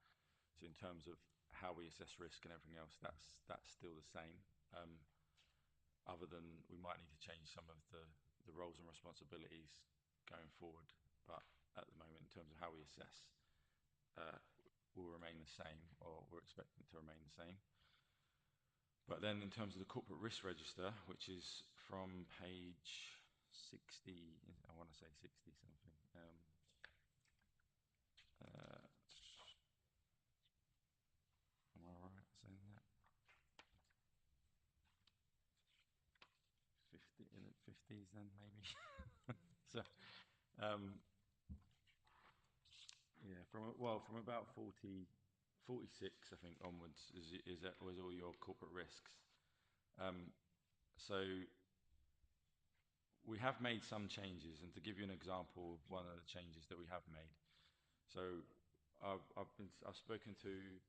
So in terms of how we assess risk and everything else, that's still the same. Other than we might need to change some of the roles and responsibilities going forward. But at the moment, in terms of how we assess, will remain the same, or we're expecting it to remain the same. But then in terms of the corporate risk register, which is from page 60, I want to say 60 something. Am I right saying that? 50 in the 50s then maybe. So yeah, from about 46 I think onwards was all your corporate risks. So we have made some changes, and to give you an example of one of the changes that we have made. So I've spoken to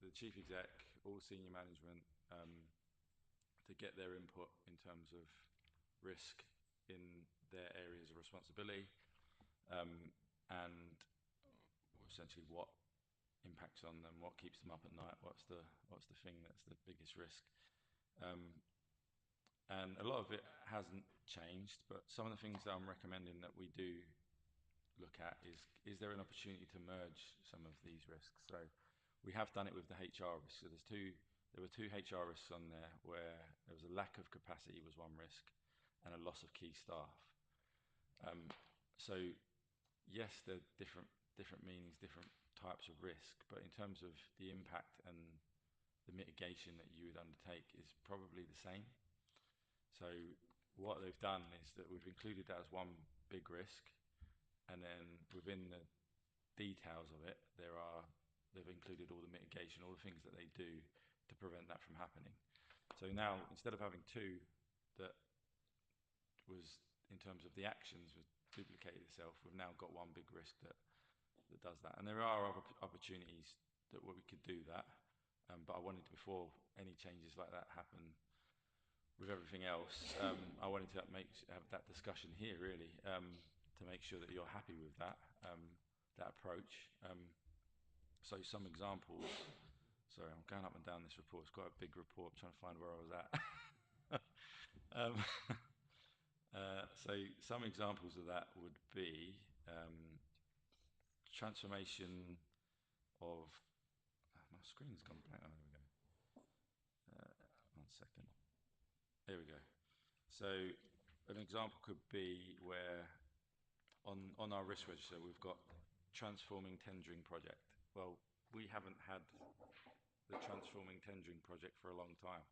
the chief exec, all senior management, to get their input in terms of risk in their areas of responsibility, and essentially what impacts on them, what keeps them up at night, what's the thing that's the biggest risk. And a lot of it hasn't changed, but some of the things that I'm recommending that we do look at is there an opportunity to merge some of these risks? So we have done it with the HR risk. So there were two HR risks on there where there was a lack of capacity was one risk, and a loss of key staff. So yes, they're different meanings, different types of risk, but in terms of the impact and the mitigation that you would undertake is probably the same. So what they've done is that we've included that as one big risk, and then within the details of it, they've included all the mitigation, all the things that they do to prevent that from happening. So now, instead of having two that was, in terms of the actions, was duplicated itself, we've now got one big risk that does that. And there are other opportunities where we could do that, but I wanted to, before any changes like that happen with everything else, I wanted to have that discussion here, really, to make sure that you're happy with that approach. So some examples. Sorry, I'm going up and down this report. It's quite a big report. I'm trying to find where I was at. So some examples of that would be transformation of. My screen's gone blank. Oh, there we go. 1 second. There we go. So an example could be where on our risk register we've got transforming tendering project. Well, we haven't had the transforming tendering project for a long time.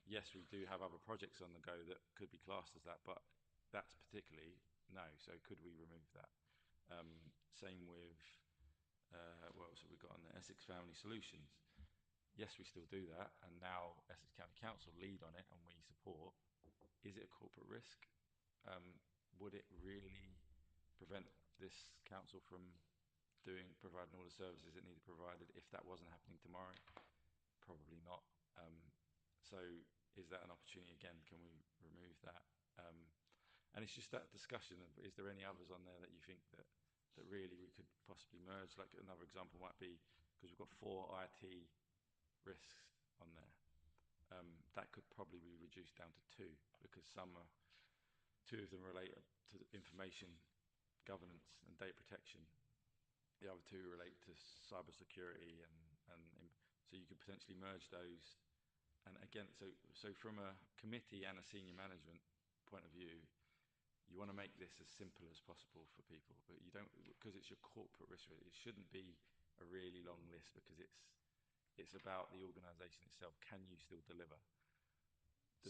Yes, we do have other projects on the go that could be classed as that, but that's particularly no. So could we remove that? Same with what else have we got on there? Essex Family Solutions. Yes, we still do that, and now Essex County Council lead on it, and we support. Is it a corporate risk? Would it really prevent this council from providing all the services it needed provided if that wasn't happening tomorrow? Probably not. So is that an opportunity again? Can we remove that? And it's just that discussion of, is there any others on there that you think that really we could possibly merge? Like another example might be, because we've got 4 IT risks on there, that could probably be reduced down to 2, because 2 of them relate to information governance and data protection. The other 2 relate to cyber security, and so you could potentially merge those. And again, so from a committee and a senior management point of view, you want to make this as simple as possible for people, but you don't, because it's your corporate risk. It shouldn't be a really long list, because it's about the organisation itself. Can you still deliver?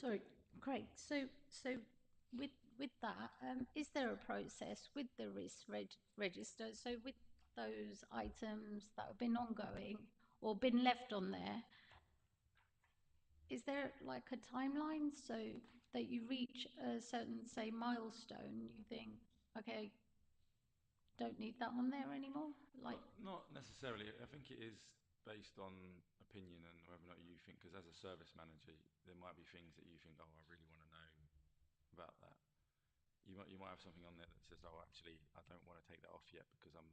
Sorry, Craig. So with that, is there a process with the risk register? So with those items that have been ongoing or been left on there, is there like a timeline so that you reach a certain, say, milestone, you think, okay, don't need that on there anymore? Like, not necessarily. I think it is based on opinion and whether or not you think, because as a service manager, there might be things that you think, oh, I really want to know about that. you might have something on there that says, oh, actually, I don't want to take that off yet because I'm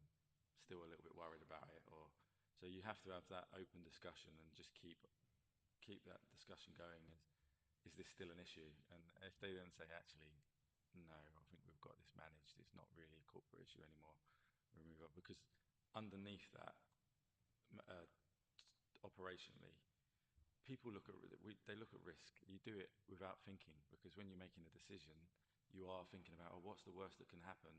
still a little bit worried about it. Or so you have to have that open discussion and just keep that discussion going. Is this still an issue? And if they then say, actually, no, I think we've got this managed. It's not really a corporate issue anymore. Remove it because underneath that, uh, operationally, people look at they look at risk. You do it without thinking because when you're making a decision, you are thinking about, oh, what's the worst that can happen?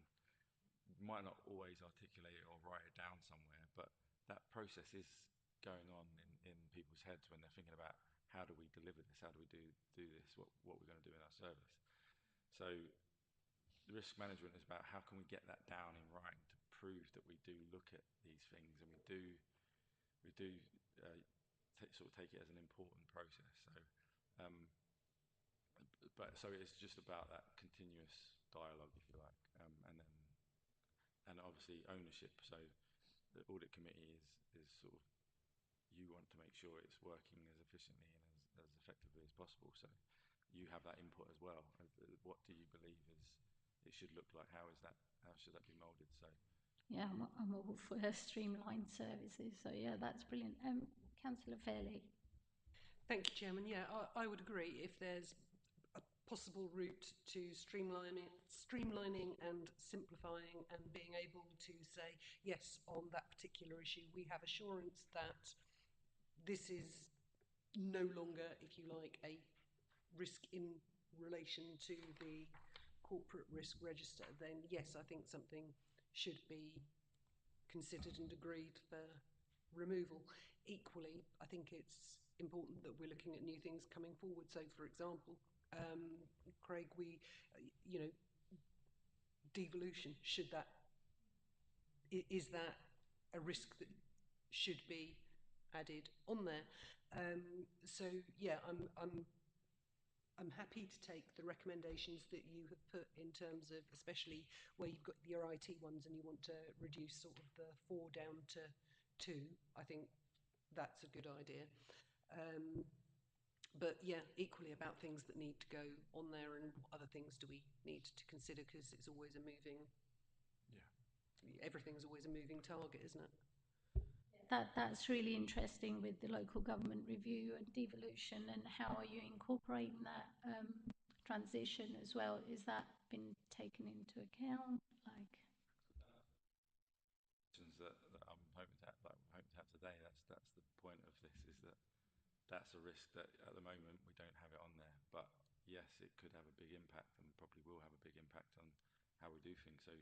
You might not always articulate it or write it down somewhere, but that process is going on in people's heads when they're thinking about how do we deliver this, how do we do this, what we're going to do in our service. So risk management is about how can we get that down in writing to prove that we do look at these things and we do sort of take it as an important process. So, um, but so it's just about that continuous dialogue, if you like, and obviously ownership. So the audit committee is sort of you want to make sure it's working as efficiently and as effectively as possible. So you have that input as well. What do you believe it should look like? How should that be moulded? So Yeah, I'm all for streamlined services. So yeah, that's brilliant. Councillor Fairley. Thank you, Chairman. Yeah, I would agree. If there's a possible route to streamlining and simplifying and being able to say, yes, on that particular issue, we have assurance that this is no longer, if you like, a risk in relation to the corporate risk register, then yes, I think something should be considered and agreed for removal. Equally, I think it's important that we're looking at new things coming forward. So, for example, Craig, you know, devolution, is that a risk that should be added on there? So yeah, I'm happy to take the recommendations that you have put in terms of, especially where you've got your IT ones and you want to reduce sort of the 4 down to 2. I think that's a good idea. But yeah, equally about things that need to go on there and what other things do we need to consider, because it's always a moving, everything's always a moving target, isn't it? That's really interesting with the local government review and devolution, and how are you incorporating that transition as well? Is that been taken into account? Like that I'm hoping to have today. That's the point of this, is that that's a risk that at the moment we don't have it on there. But yes, it could have a big impact and probably will have a big impact on how we do things. So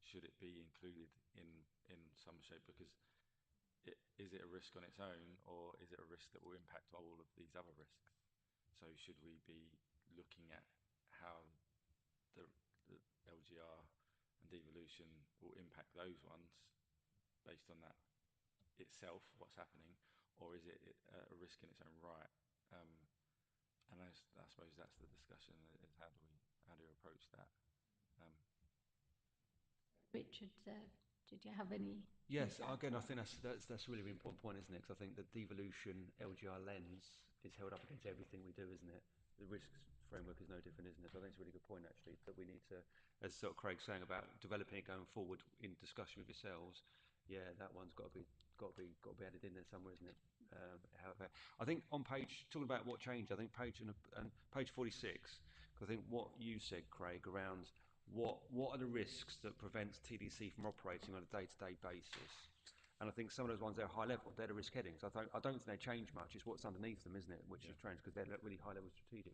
should it be included in some shape? Because is it a risk on its own, or is it a risk that will impact all of these other risks? So should we be looking at how the LGR and devolution will impact those ones based on that itself, what's happening, or is it a risk in its own right? And I suppose that's the discussion: is how do you approach that? Um, Richard, did you have any? Yes, again, I think that's a really important point, isn't it? Because I think the devolution LGR lens is held up against everything we do, isn't it? The risks framework is no different, isn't it? So I think it's a really good point, actually, that we need to, as sort of Craig's saying about developing it going forward in discussion with yourselves. Yeah, that one's got to be added in there somewhere, isn't it? However, I think on talking about what changed, I think page 46, because I think what you said, Craig, around what are the risks that prevents TDC from operating on a day-to-day basis? And I think some of those ones, they're high level, they're the risk headings. I don't think they change much. It's what's underneath them, isn't it? Which is strange, because they're really high level strategic.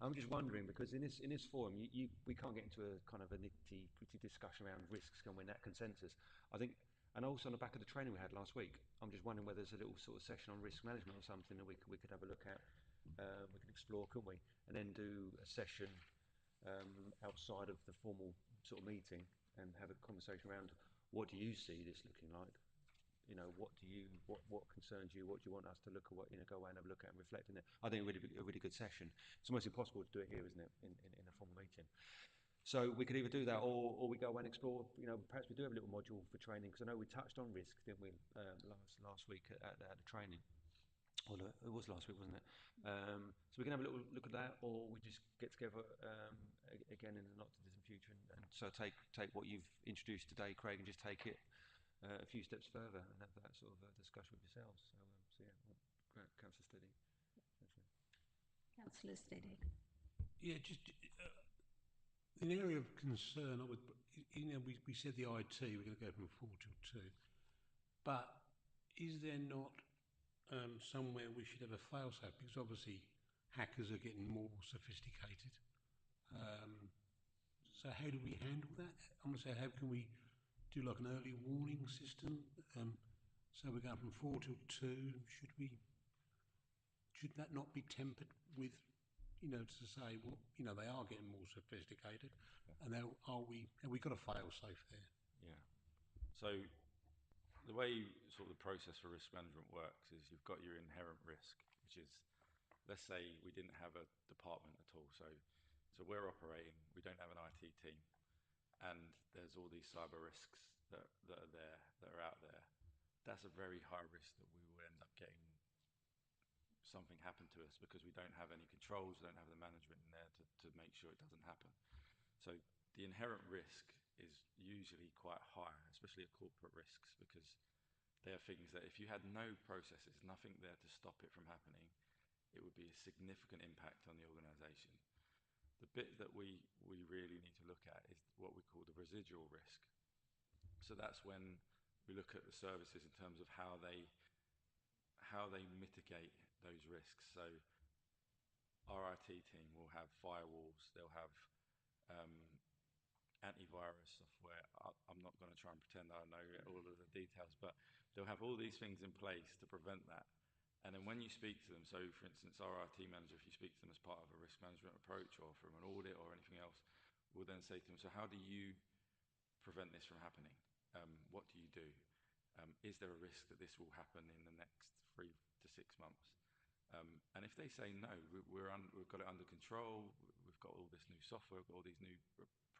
I'm just wondering, because in this forum, we can't get into a kind of a nitty-gritty discussion around risks and win that consensus. I think, and also on the back of the training we had last week, I'm just wondering whether there's a little sort of session on risk management or something that we could have a look at. We can explore, couldn't we? And then do a session outside of the formal sort of meeting and have a conversation around, what do you see this looking like? You know, what concerns you? What do you want us to look at? What, go away and have a look at and reflect in it. I think a really good session. It's almost impossible to do it here, isn't it, in a formal meeting? So we could either do that, or we go away and explore. Perhaps we do have a little module for training, because I know we touched on risk, didn't we, last week at the training. Well, it was last week, wasn't it? So we can have a little look at that, or we just get together again in the not too distant future. And so take what you've introduced today, Craig, and just take it a few steps further and have that sort of discussion with yourselves. So yeah, well, Councillor Steady. Councillor Steady. Yeah, just an area of concern. We said the IT we're going to go from 4 till 2, but is there not somewhere we should have a fail-safe? Because obviously hackers are getting more sophisticated. So how do we handle that? I'm going to say, how can we do like an early warning system? So we're going from 4 till 2. Should that not be tempered with, to say, well, they are getting more sophisticated, and have we got a fail-safe there? Yeah. So the way sort of the process for risk management works is you've got your inherent risk, which is, let's say we didn't have a department at all. So we're operating, we don't have an IT team, and there's all these cyber risks that are there, that are out there. That's a very high risk that we will end up getting something happen to us because we don't have any controls, we don't have the management in there to make sure it doesn't happen. So the inherent risk is usually quite high, especially at corporate risks, because they are things that if you had no processes, nothing there to stop it from happening, it would be a significant impact on the organisation. The bit that we really need to look at is what we call the residual risk. So that's when we look at the services in terms of how they mitigate those risks. So our IT team will have firewalls, they'll have antivirus software. I'm not going to try and pretend I know all of the details, but they'll have all these things in place to prevent that. And then when you speak to them, so for instance, our IT manager, if you speak to them as part of a risk management approach or from an audit or anything else, we'll then say to them, so how do you prevent this from happening? What do you do? Is there a risk that this will happen in the next 3 to 6 months? And if they say no, we've got it under control, we've got all this new software, we've got all these new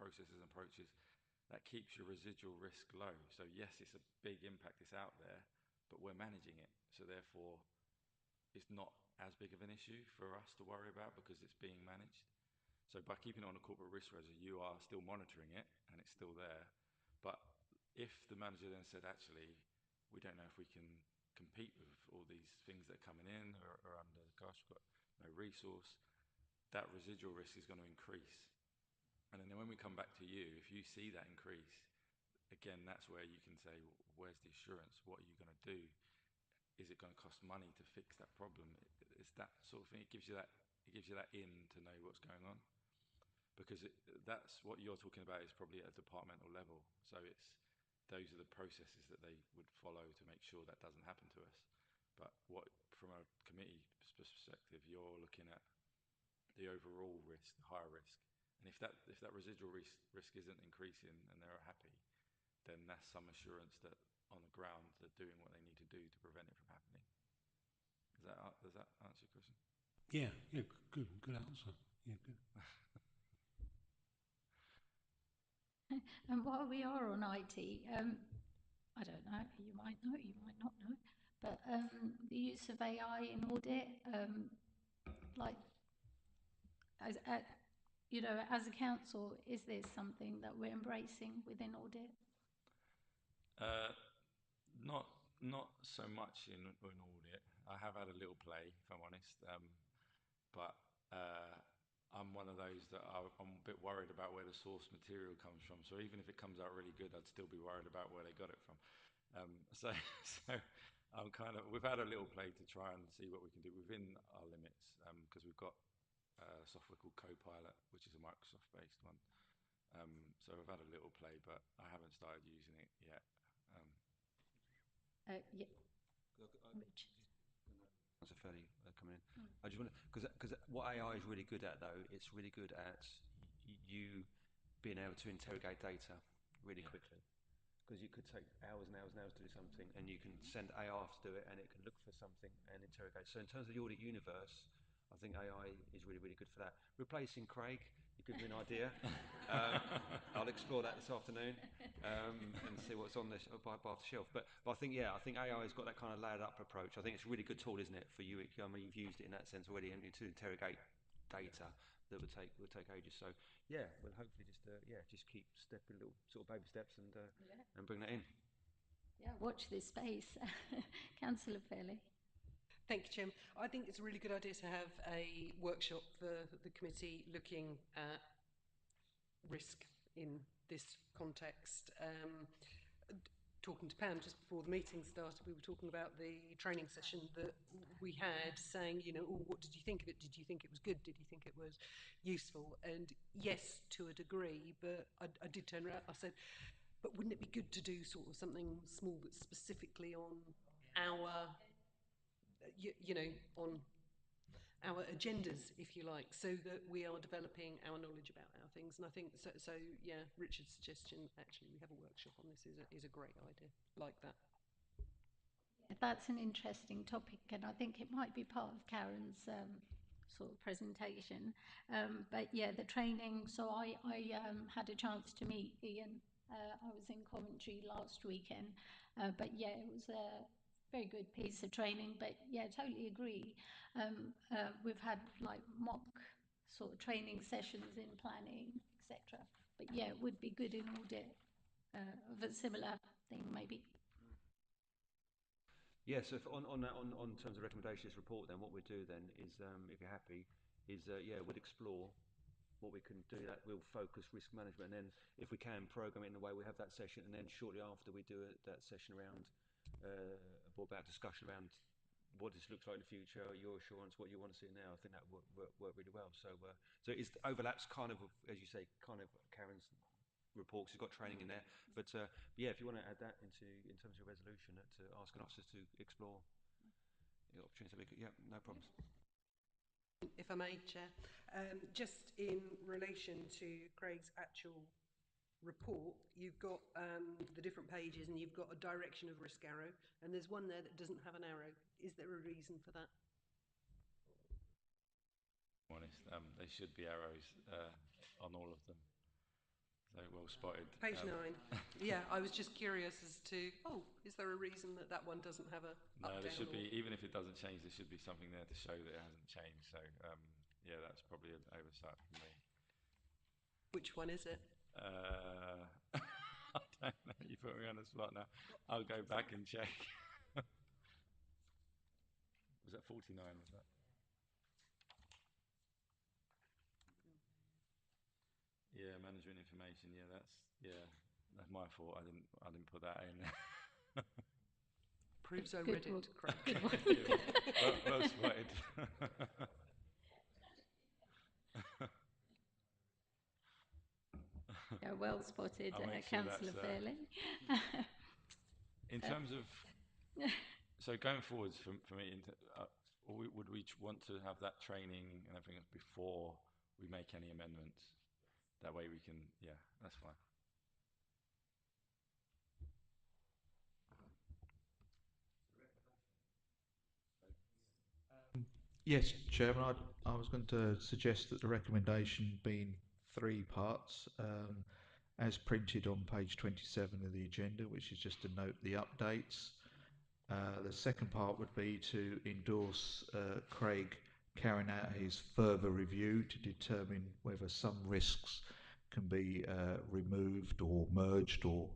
processes and approaches, that keeps your residual risk low. So yes, it's a big impact, it's out there, but we're managing it. So therefore, it's not as big of an issue for us to worry about because it's being managed. So by keeping it on a corporate risk register, you are still monitoring it and it's still there. But if the manager then said, actually, we don't know if we can compete with all these things that are coming in or under, gosh, we've got no resource, that residual risk is going to increase. And then when we come back to you, if you see that increase, again, that's where you can say, where's the assurance? What are you going to do? Is it going to cost money to fix that problem? It's that sort of thing. It gives you that in to know what's going on, because that's what you're talking about is probably at a departmental level. So those are the processes that they would follow to make sure that doesn't happen to us. But from a committee perspective, you're looking at the overall risk, the higher risk, and if that residual risk isn't increasing and they're happy, then that's some assurance that on the ground they're doing what they need to do to prevent it from happening. Does that answer your question? Yeah, good answer. Yeah, good. And while we are on IT, I don't know, you might know, you might not know, but the use of AI in audit, like, as a council, is this something that we're embracing within audit? Not so much in audit. I have had a little play, if I'm honest, but I'm one of those that I'm a bit worried about where the source material comes from. So even if it comes out really good, I'd still be worried about where they got it from. So I'm we've had a little play to try and see what we can do within our limits, because we've got a software called Copilot, which is a Microsoft-based one. So I've had a little play, but I haven't started using it yet. Yeah. Rich. That's a fairly coming in. I just want to, because what AI is really good at, though, it's really good at you being able to interrogate data really quickly. Because you could take hours and hours and hours to do something, and you can send AI to do it, and it can look for something and interrogate. So in terms of the audit universe, I think AI is really, really good for that. Replacing Craig, you give me an idea. I'll explore that this afternoon and see what's on this by the shelf. But I think I think AI has got that kind of layered up approach. I think it's a really good tool, isn't it, for you? I mean, you've used it in that sense already, haven't you, to interrogate data. that would take ages. So yeah, we'll hopefully just keep stepping little sort of baby steps and bring that in. Yeah, watch this space. Councillor Fairley. Thank you, Jim. I think it's a really good idea to have a workshop for the committee looking at risk in this context. Talking to Pam just before the meeting started, we were talking about the training session that we had, saying, you know, oh, what did you think of it? Did you think it was good? Did you think it was useful? And yes, to a degree, but I did turn around. I said, but wouldn't it be good to do sort of something small that's specifically on our, you know, on our agendas, if you like, so that we are developing our knowledge about our things. And I think so yeah, Richard's suggestion, actually, we have a workshop on this is a great idea, like that. That's an interesting topic, and I think it might be part of Karen's sort of presentation. But yeah, the training. So I had a chance to meet Ian. I was in Coventry last weekend, but yeah, it was a very good piece of training. But yeah, totally agree. We've had like mock sort of training sessions in planning, etc. But yeah, it would be good in audit of a similar thing, maybe. Yeah, so if on terms of recommendations report, then what we'll do then is, if you're happy, is we'll explore what we can do. That we'll focus risk management, and then if we can program it in the way we have that session, and then shortly after we do that session around about discussion around what this looks like in the future, your assurance, what you want to see now. I think that would work really well. So so it overlaps kind of, as you say, kind of Karen's reports. He's got training in there, but yeah, if you want to add that in terms of your resolution, to asking officers to explore the opportunities, yeah, no problems. If I may, Chair, just in relation to Craig's actual report, you've got the different pages and you've got a direction of risk arrow, and there's one there that doesn't have an arrow. Is there a reason for that? Honest, they should be arrows on all of them. So well spotted. Page 9. Yeah, I was just curious as to, is there a reason that that one doesn't have a no, up, there down, should or... be, even if it doesn't change, there should be something there to show that it hasn't changed. So yeah, that's probably an oversight from me. Which one is it? I don't know, you put me on the spot now. I'll go back and check. Was that 49? Was that? Yeah, management information. Yeah, that's my fault. I didn't put that in. Proves I Good read one. it correctly. Good one. well spotted. Yeah, well spotted, I'll make sure Councillor that's Fairley. in terms of, so going forwards for me, would we want to have that training and everything before we make any amendments? That way we can, yeah, that's fine. Yes, Chairman, I was going to suggest that the recommendation be in three parts, as printed on page 27 of the agenda, which is just to note the updates. The second part would be to endorse Craig carrying out his further review to determine whether some risks can be removed or merged or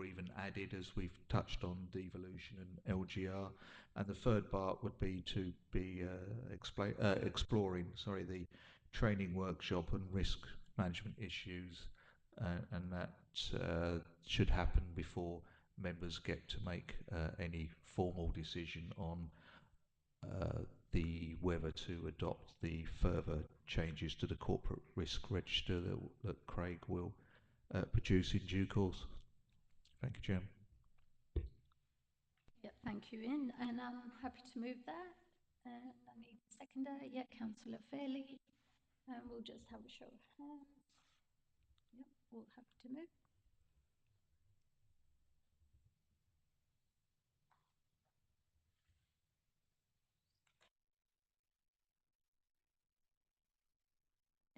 even added, as we've touched on devolution and LGR. And the third part would be to be exploring the training workshop and risk management issues, and that should happen before members get to make any formal decision on whether to adopt the further changes to the corporate risk register that Craig will produce in due course. Thank you, Chairman. Yeah, thank you, Ian, and I'm happy to move that. I need a seconder. Yeah, Councillor Fairley. We'll just have a show of hands. Yep, all happy to move.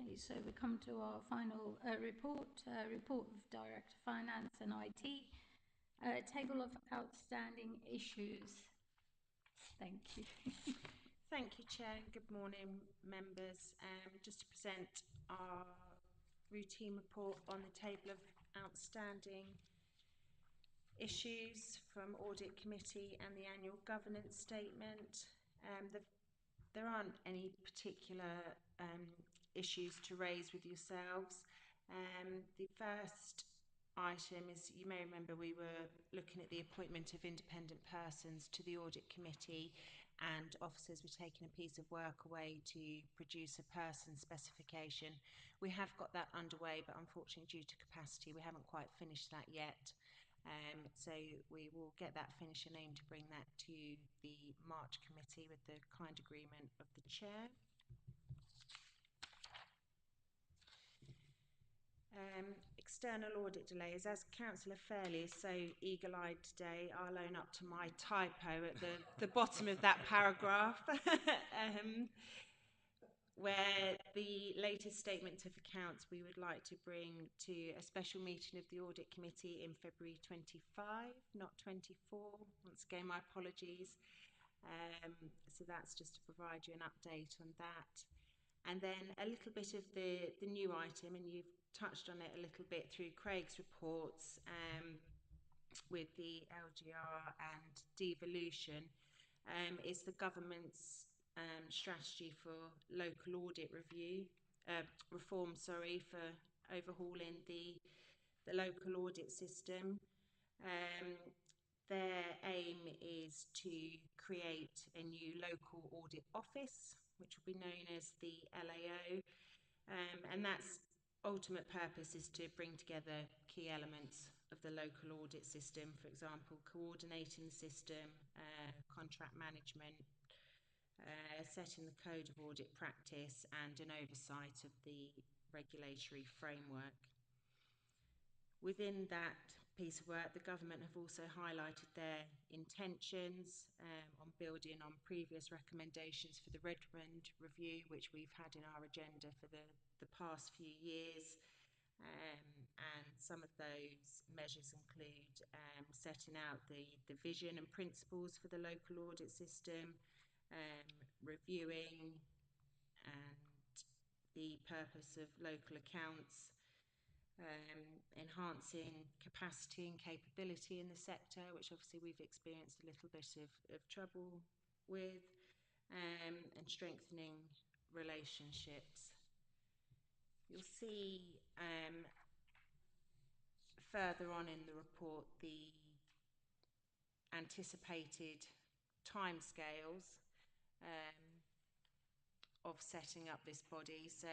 Okay, so we come to our final report of Director Finance and IT. Table of outstanding issues. Thank you. Thank you, Chair, and good morning, members. Just to present our routine report on the table of outstanding issues from Audit Committee and the annual governance statement. There aren't any particular issues to raise with yourselves. The first item is, you may remember, we were looking at the appointment of independent persons to the Audit Committee, and officers were taking a piece of work away to produce a person specification. We have got that underway, but unfortunately due to capacity we haven't quite finished that yet. So we will get that finished and aim to bring that to the March committee with the kind agreement of the chair. External audit delays. As Councillor Fairley is so eagle-eyed today, I'll own up to my typo at the bottom of that paragraph. Where the latest statement of accounts we would like to bring to a special meeting of the Audit Committee in February 25, not 24. Once again, my apologies. So that's just to provide you an update on that. And then a little bit of the new item, and you've touched on it a little bit through Craig's reports, with the LGR and devolution, is the government's strategy for local audit reform, for overhauling the local audit system. Their aim is to create a new local audit office, which will be known as the LAO, and that's ultimate purpose is to bring together key elements of the local audit system, for example, coordinating the system, contract management, setting the code of audit practice, and an oversight of the regulatory framework. Within that piece of work, the government have also highlighted their intentions on building on previous recommendations for the Redmond review, which we've had in our agenda for the past few years. And some of those measures include setting out the vision and principles for the local audit system, reviewing and the purpose of local accounts, enhancing capacity and capability in the sector, which obviously we've experienced a little bit of trouble with, and strengthening relationships. You'll see further on in the report the anticipated timescales of setting up this body. So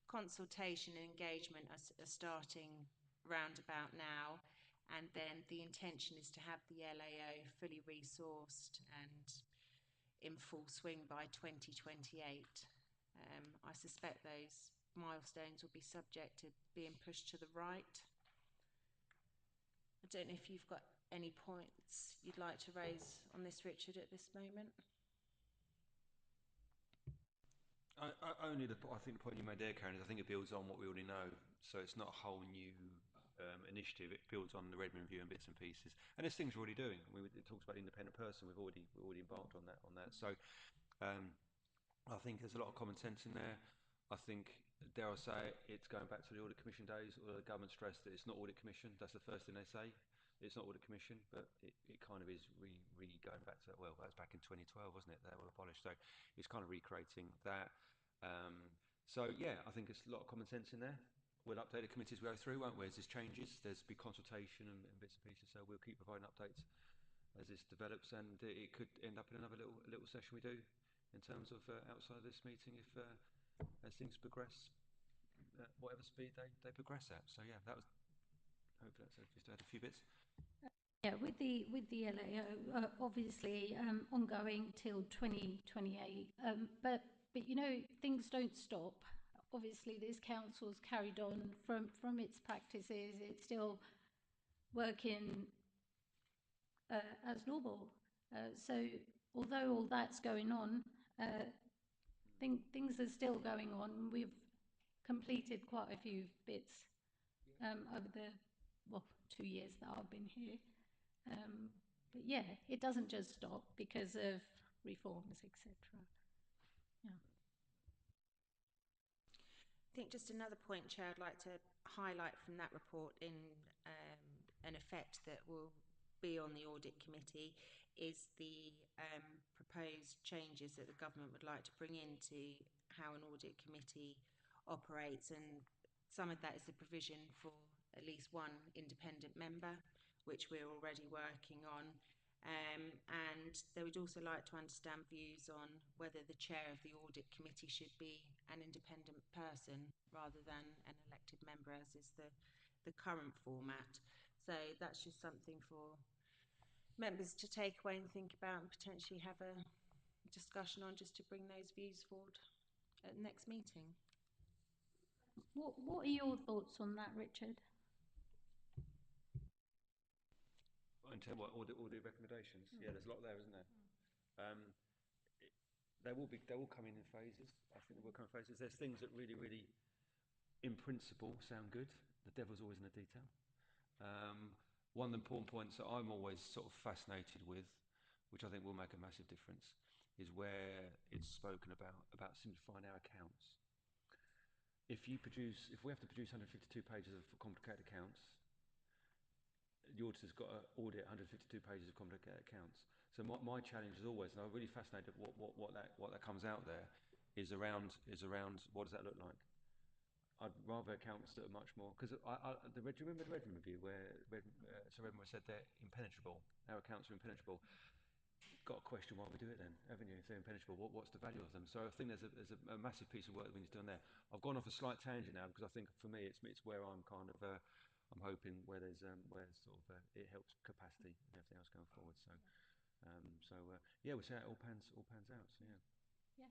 consultation and engagement are starting round about now, and then the intention is to have the LAO fully resourced and in full swing by 2028. I suspect those milestones will be subject to being pushed to the right. I don't know if you've got any points you'd like to raise on this, Richard, at this moment. I think the point you made there, Karen, is I think it builds on what we already know. So it's not a whole new initiative. It builds on the Redmond review and bits and pieces. And there's things we're already doing. It talks about independent person. We've already embarked on that. So I think there's a lot of common sense in there. I think, dare I say, it's going back to the Audit Commission days, where the government stressed that it's not Audit Commission. That's the first thing they say. It's not Audit Commission, but it kind of is going back to, well, that was back in 2012, wasn't it? They were abolished. So it's kind of recreating that. So yeah, I think it's a lot of common sense in there. We'll update the committees we go through, won't we? As this changes, there's big consultation and bits and pieces. So we'll keep providing updates as this develops, and it could end up in another little session we do in terms of outside of this meeting if as things progress, whatever speed they progress at. So yeah, that was. Hopefully that's just add a few bits. Yeah, with the LAO, obviously ongoing till 2028, but you know, things don't stop. Obviously, this council's carried on from its practices. It's still working as normal. So although all that's going on, things are still going on. We've completed quite a few bits over the 2 years that I've been here. But yeah, it doesn't just stop because of reforms, etc. I think just another point, Chair, I'd like to highlight from that report in an effect that will be on the Audit Committee is the proposed changes that the government would like to bring into how an Audit Committee operates, and some of that is the provision for at least one independent member, which we're already working on. And they would also like to understand views on whether the chair of the Audit Committee should be an independent person rather than an elected member, as is the current format. So that's just something for members to take away and think about, and potentially have a discussion on, just to bring those views forward at the next meeting. What are your thoughts on that, Richard? In terms of what audit recommendations, yeah, there's a lot there, isn't there? They will come in phases. I think they will come in phases. There's things that really, in principle, sound good. The devil's always in the detail. One of the important points that I'm always sort of fascinated with, which I think will make a massive difference, is where it's spoken about simplifying our accounts. If we have to produce 152 pages of complicated accounts, the auditor's got to audit 152 pages of complicated accounts. So my challenge is always, and I'm really fascinated what that comes out there, is around what does that look like? I'd rather accounts that are much more, because do you remember the Redmond review where Sir Redmond said they're impenetrable? Our accounts are impenetrable. Got to question why we do it then, haven't you? If they're impenetrable, what's the value of them? So I think there's a massive piece of work that we need to do on there. I've gone off a slight tangent now, because I think for me it's where I'm kind of I'm hoping where there's sort of it helps capacity and everything else going forward. So yeah, we'll see how it all pans out. So yeah.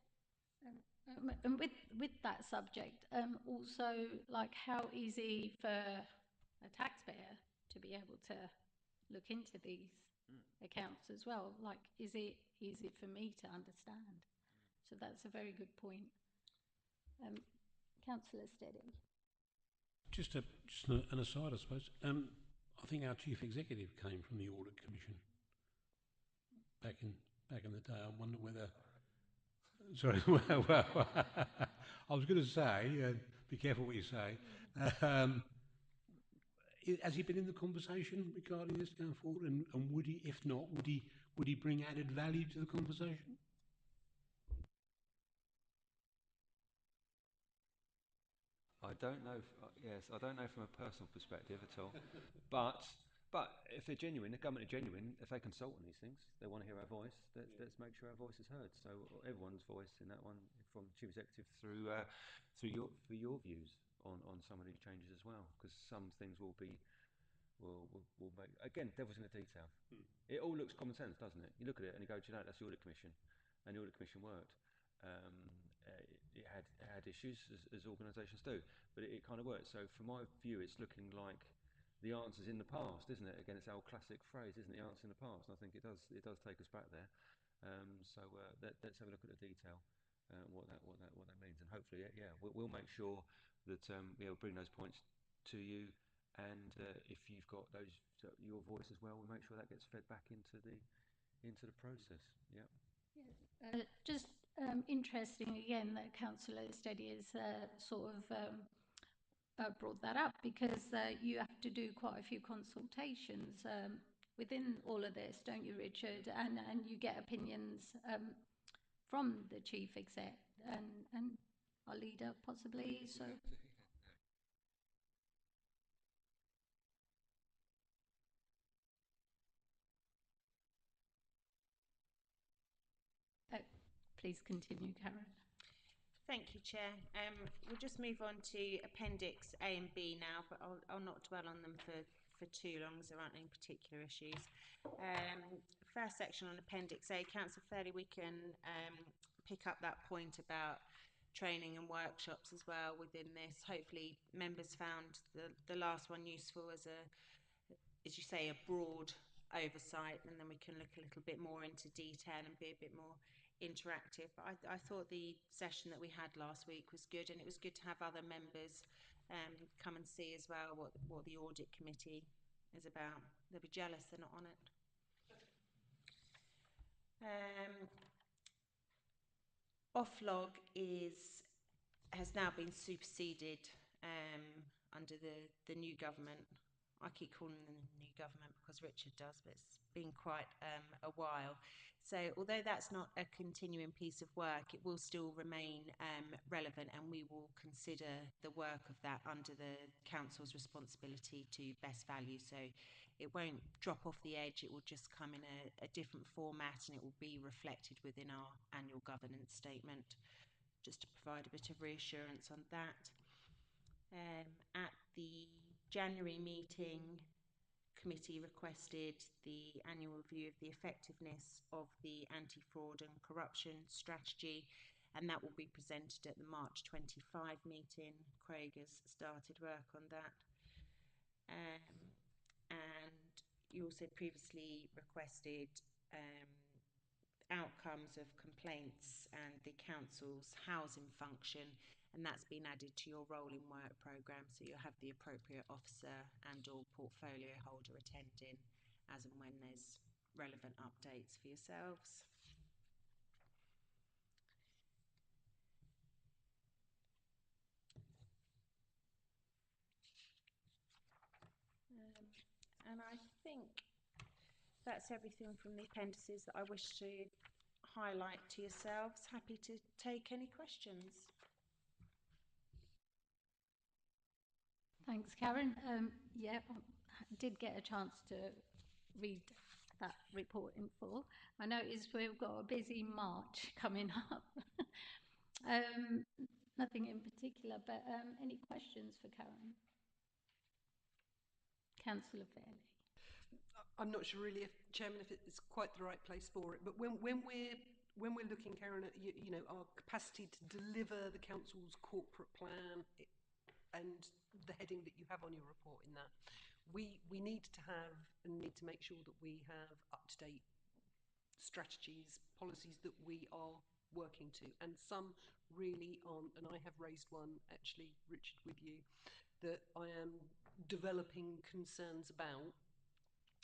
And with that subject, also, like, how easy for a taxpayer to be able to look into these accounts as well? Like, is it easy for me to understand? So that's a very good point. Councillor Steady. Just an aside, I suppose. I think our chief executive came from the Audit Commission back in the day. I wonder whether. Sorry, well, I was going to say, be careful what you say. Has he been in the conversation regarding this going forward? And would he, if not, would he bring added value to the conversation? I don't know. I don't know from a personal perspective at all. But if they're genuine, the government are genuine. If they consult on these things, they want to hear our voice. Let's make sure our voice is heard. So everyone's voice in that one, from chief executive through your views on some of these changes as well, because some things will make, again, devil's in the detail. It all looks common sense, doesn't it? You look at it and you go, do you know, that's the Audit Commission, and the Audit Commission worked. It had issues, as organisations do, but it kind of worked. So from my view, it's looking like the answer's in the past, isn't it? Again, it's our classic phrase, isn't it? The answer's in the past, and I think it does take us back there. So let's have a look at the detail, what that means, and hopefully, we'll make sure that we'll bring those points to you, and if you've got your voice as well, we'll make sure that gets fed back into the process. Yeah. Yes. Just interesting again that Councillor Steady has sort of brought that up, because you have to do quite a few consultations within all of this, don't you, Richard? And you get opinions from the chief exec and our leader possibly. So. Please continue, Karen. Thank you, Chair. We'll just move on to Appendix A and B now, but I'll not dwell on them for too long, as there aren't any particular issues. First section on Appendix A, Councillor Fairley, we can pick up that point about training and workshops as well within this. Hopefully members found the last one useful as you say, a broad oversight, and then we can look a little bit more into detail and be a bit more interactive. But I thought the session that we had last week was good, and it was good to have other members come and see as well what the Audit Committee is about. They'll be jealous they're not on it. Offlog is has now been superseded under the new government. I keep calling them the new government because Richard does, but it's been quite a while. So although that's not a continuing piece of work, it will still remain relevant, and we will consider the work of that under the council's responsibility to best value. So it won't drop off the edge, it will just come in a different format, and it will be reflected within our annual governance statement, just to provide a bit of reassurance on that. At the January meeting, committee requested the annual review of the effectiveness of the anti-fraud and corruption strategy, and that will be presented at the March 25 meeting. Craig has started work on that. And you also previously requested outcomes of complaints and the council's housing function, and that's been added to your rolling work programme, so you'll have the appropriate officer and or portfolio holder attending as and when there's relevant updates for yourselves. And I think that's everything from the appendices that I wish to highlight to yourselves. Happy to take any questions. Thanks, Karen. Yeah, I did get a chance to read that report in full. I noticed we've got a busy March coming up. Nothing in particular, but any questions for Karen? Councillor Fairley. I'm not sure really, if Chairman, if it's quite the right place for it, but when we're looking, Karen, at you know, our capacity to deliver the council's corporate plan and the heading that you have on your report in that, we need to have and need to make sure that we have up-to-date strategies, policies that we are working to, and some really aren't. And I have raised one, actually, Richard, with you, that I am developing concerns about,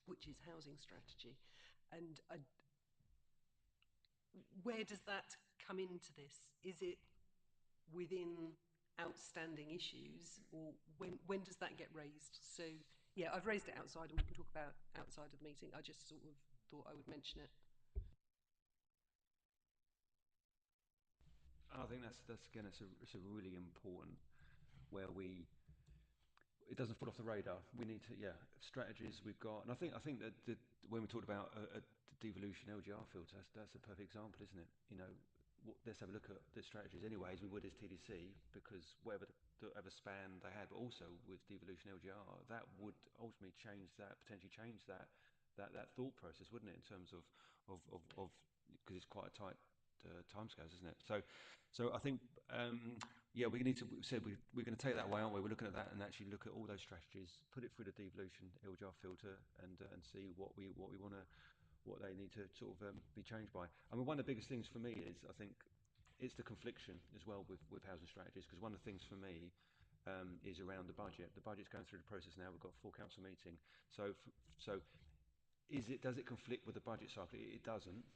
which is housing strategy. And where does that come into this? Is it within outstanding issues, or when does that get raised? So yeah, I've raised it outside, and we can talk about outside of the meeting. I just sort of thought I would mention it. I think that's again, it's a really important where it doesn't fall off the radar. We need to, strategies we've got, and I think that when we talked about a devolution LGR filter, that's a perfect example, isn't it? You know, let's have a look at the strategies anyway, as we would as TDC, because whatever span they had, but also with devolution LGR, that would ultimately potentially change that thought process, wouldn't it? In terms of because it's quite a tight timescales, isn't it? So I think we need to. We said we're going to take that away, aren't we? We're looking at that and actually look at all those strategies, put it through the devolution LGR filter, and see what we want to, what they need to sort of be changed by. I mean, one of the biggest things for me is, I think, it's the confliction as well with housing strategies, because one of the things for me is around the budget. The budget's going through the process now. We've got a full council meeting. So does it conflict with the budget cycle? It doesn't.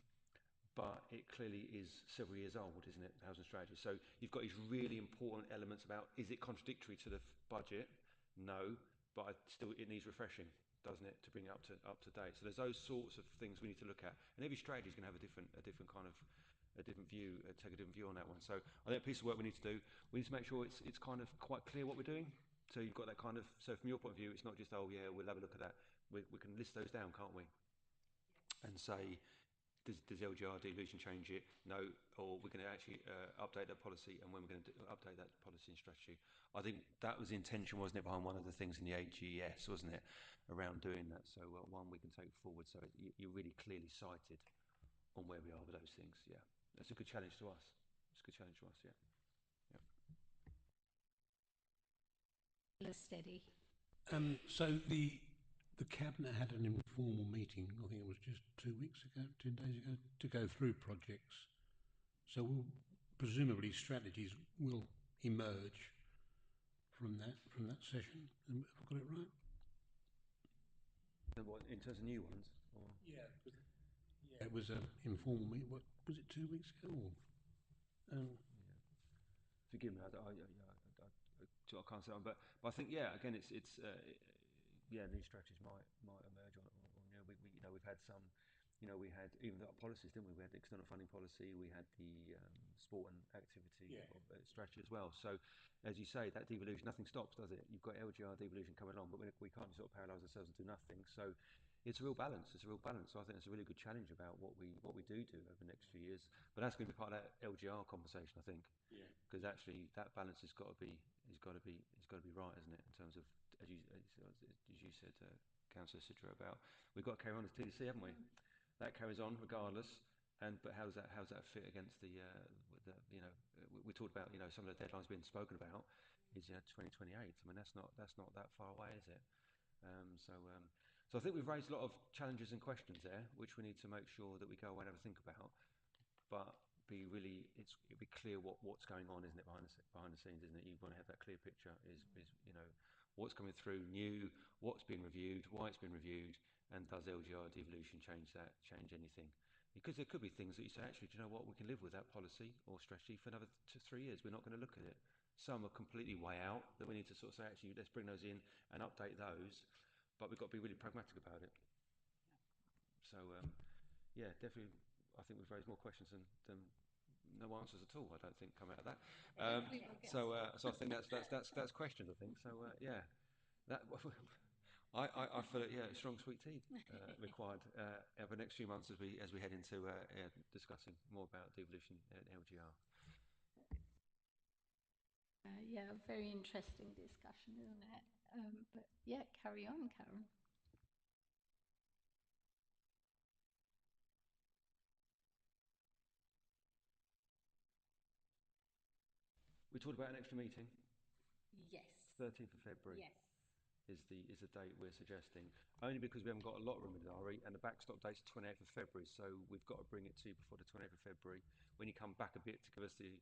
But it clearly is several years old, isn't it, the housing strategy? So you've got these really important elements about, is it contradictory to the budget? No, but it needs refreshing, doesn't it, to bring it up to date? So there's those sorts of things we need to look at, and every strategy is going to have a different kind of a different view, take a different view on that one. So I think a piece of work we need to do, we need to make sure it's kind of quite clear what we're doing. So you've got that kind of, so from your point of view, it's not just, oh yeah, we'll have a look at that. We can list those down, can't we? And say, does LGR devolution change it? No. Or we're going to actually update that policy, and when we're going to update that policy and strategy. I think that was the intention, wasn't it, behind one of the things in the AGS, wasn't it, around doing that? So one we can take forward, so you're really clearly cited on where we are with those things. Yeah, that's a good challenge to us. It's a good challenge to us. Yeah. Steady. So the Cabinet had an informal meeting, I think it was just 2 weeks ago, 10 days ago, to go through projects. So presumably strategies will emerge from that session. Have I got it right? In terms of new ones? Or? Yeah. It was an informal meeting. What was it, 2 weeks ago? forgive me, I can't say on, but I think, yeah, again, yeah, new strategies might emerge on you know, we've had some, we had even our policies, didn't we? We had the external funding policy, we had the sport and activity strategy as well. So, as you say, that devolution, nothing stops, does it? You've got LGR devolution coming along, but we can't sort of paralyse ourselves and do nothing. So, it's a real balance. It's a real balance. So I think it's a really good challenge about what we do over the next few years. But that's going to be part of that LGR conversation, I think. Yeah. Because actually, that balance has got to be right, isn't it? In terms of, as you said, Councillor Sidra, about we've got to carry on as TDC, haven't we? That carries on regardless. But how's that fit against we talked about some of the deadlines being spoken about is 2028. I mean that's not that far away, is it? So I think we've raised a lot of challenges and questions there, which we need to make sure that we go away and have a think about. But it'll be clear what's going on, isn't it, behind the scenes, isn't it? You want to have that clear picture. Is what's coming through new, what's been reviewed, why it's been reviewed, and does LGR devolution change anything? Because there could be things that you say, actually, do you know what? We can live with that policy or strategy for another 3 years. We're not going to look at it. Some are completely way out that we need to sort of say, actually, let's bring those in and update those. But we've got to be really pragmatic about it. So, yeah, definitely, I think we've raised more questions than no answers at all. I don't think come out of that. So I think that's questions. I think so. Yeah, that I feel it. Yeah, strong sweet tea required over the next few months as we head into discussing more about devolution and LGR. Yeah, very interesting discussion, isn't it? But yeah, carry on, Karen. We talked about an extra meeting. Yes. 13th of February. Yes. Is the date we're suggesting, only because we haven't got a lot of room in the diary, and the backstop date's 28th of February, so we've got to bring it to you before the 28th of February. When you come back a bit to give us the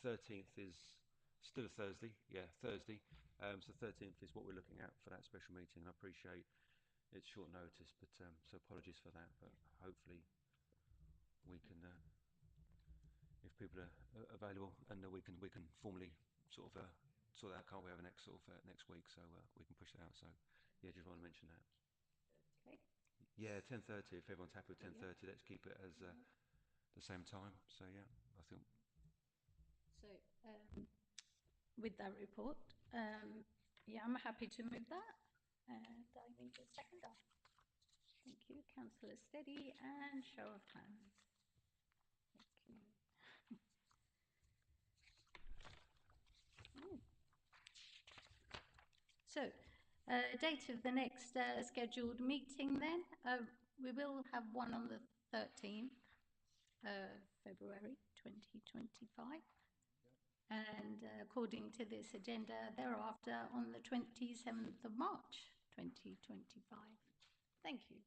13th is still a Thursday, Thursday. So 13th is what we're looking at for that special meeting. And I appreciate it's short notice, but so apologies for that. But hopefully we can, if people are available, and we can formally sort of sort that out, can't we, over next next week, so we can push it out. So yeah, just want to mention that. Okay. Yeah, 10:30. If everyone's happy with 10:30, let's keep it as the same time. So yeah, I think. So with that report, yeah, I'm happy to move that, and I need a seconder. Thank you, Councillor Steady, and show of hands. Thank you. So, date of the next scheduled meeting then, we will have one on the 13th of February 2025. And according to this agenda, thereafter on the 27th of March 2025. Thank you.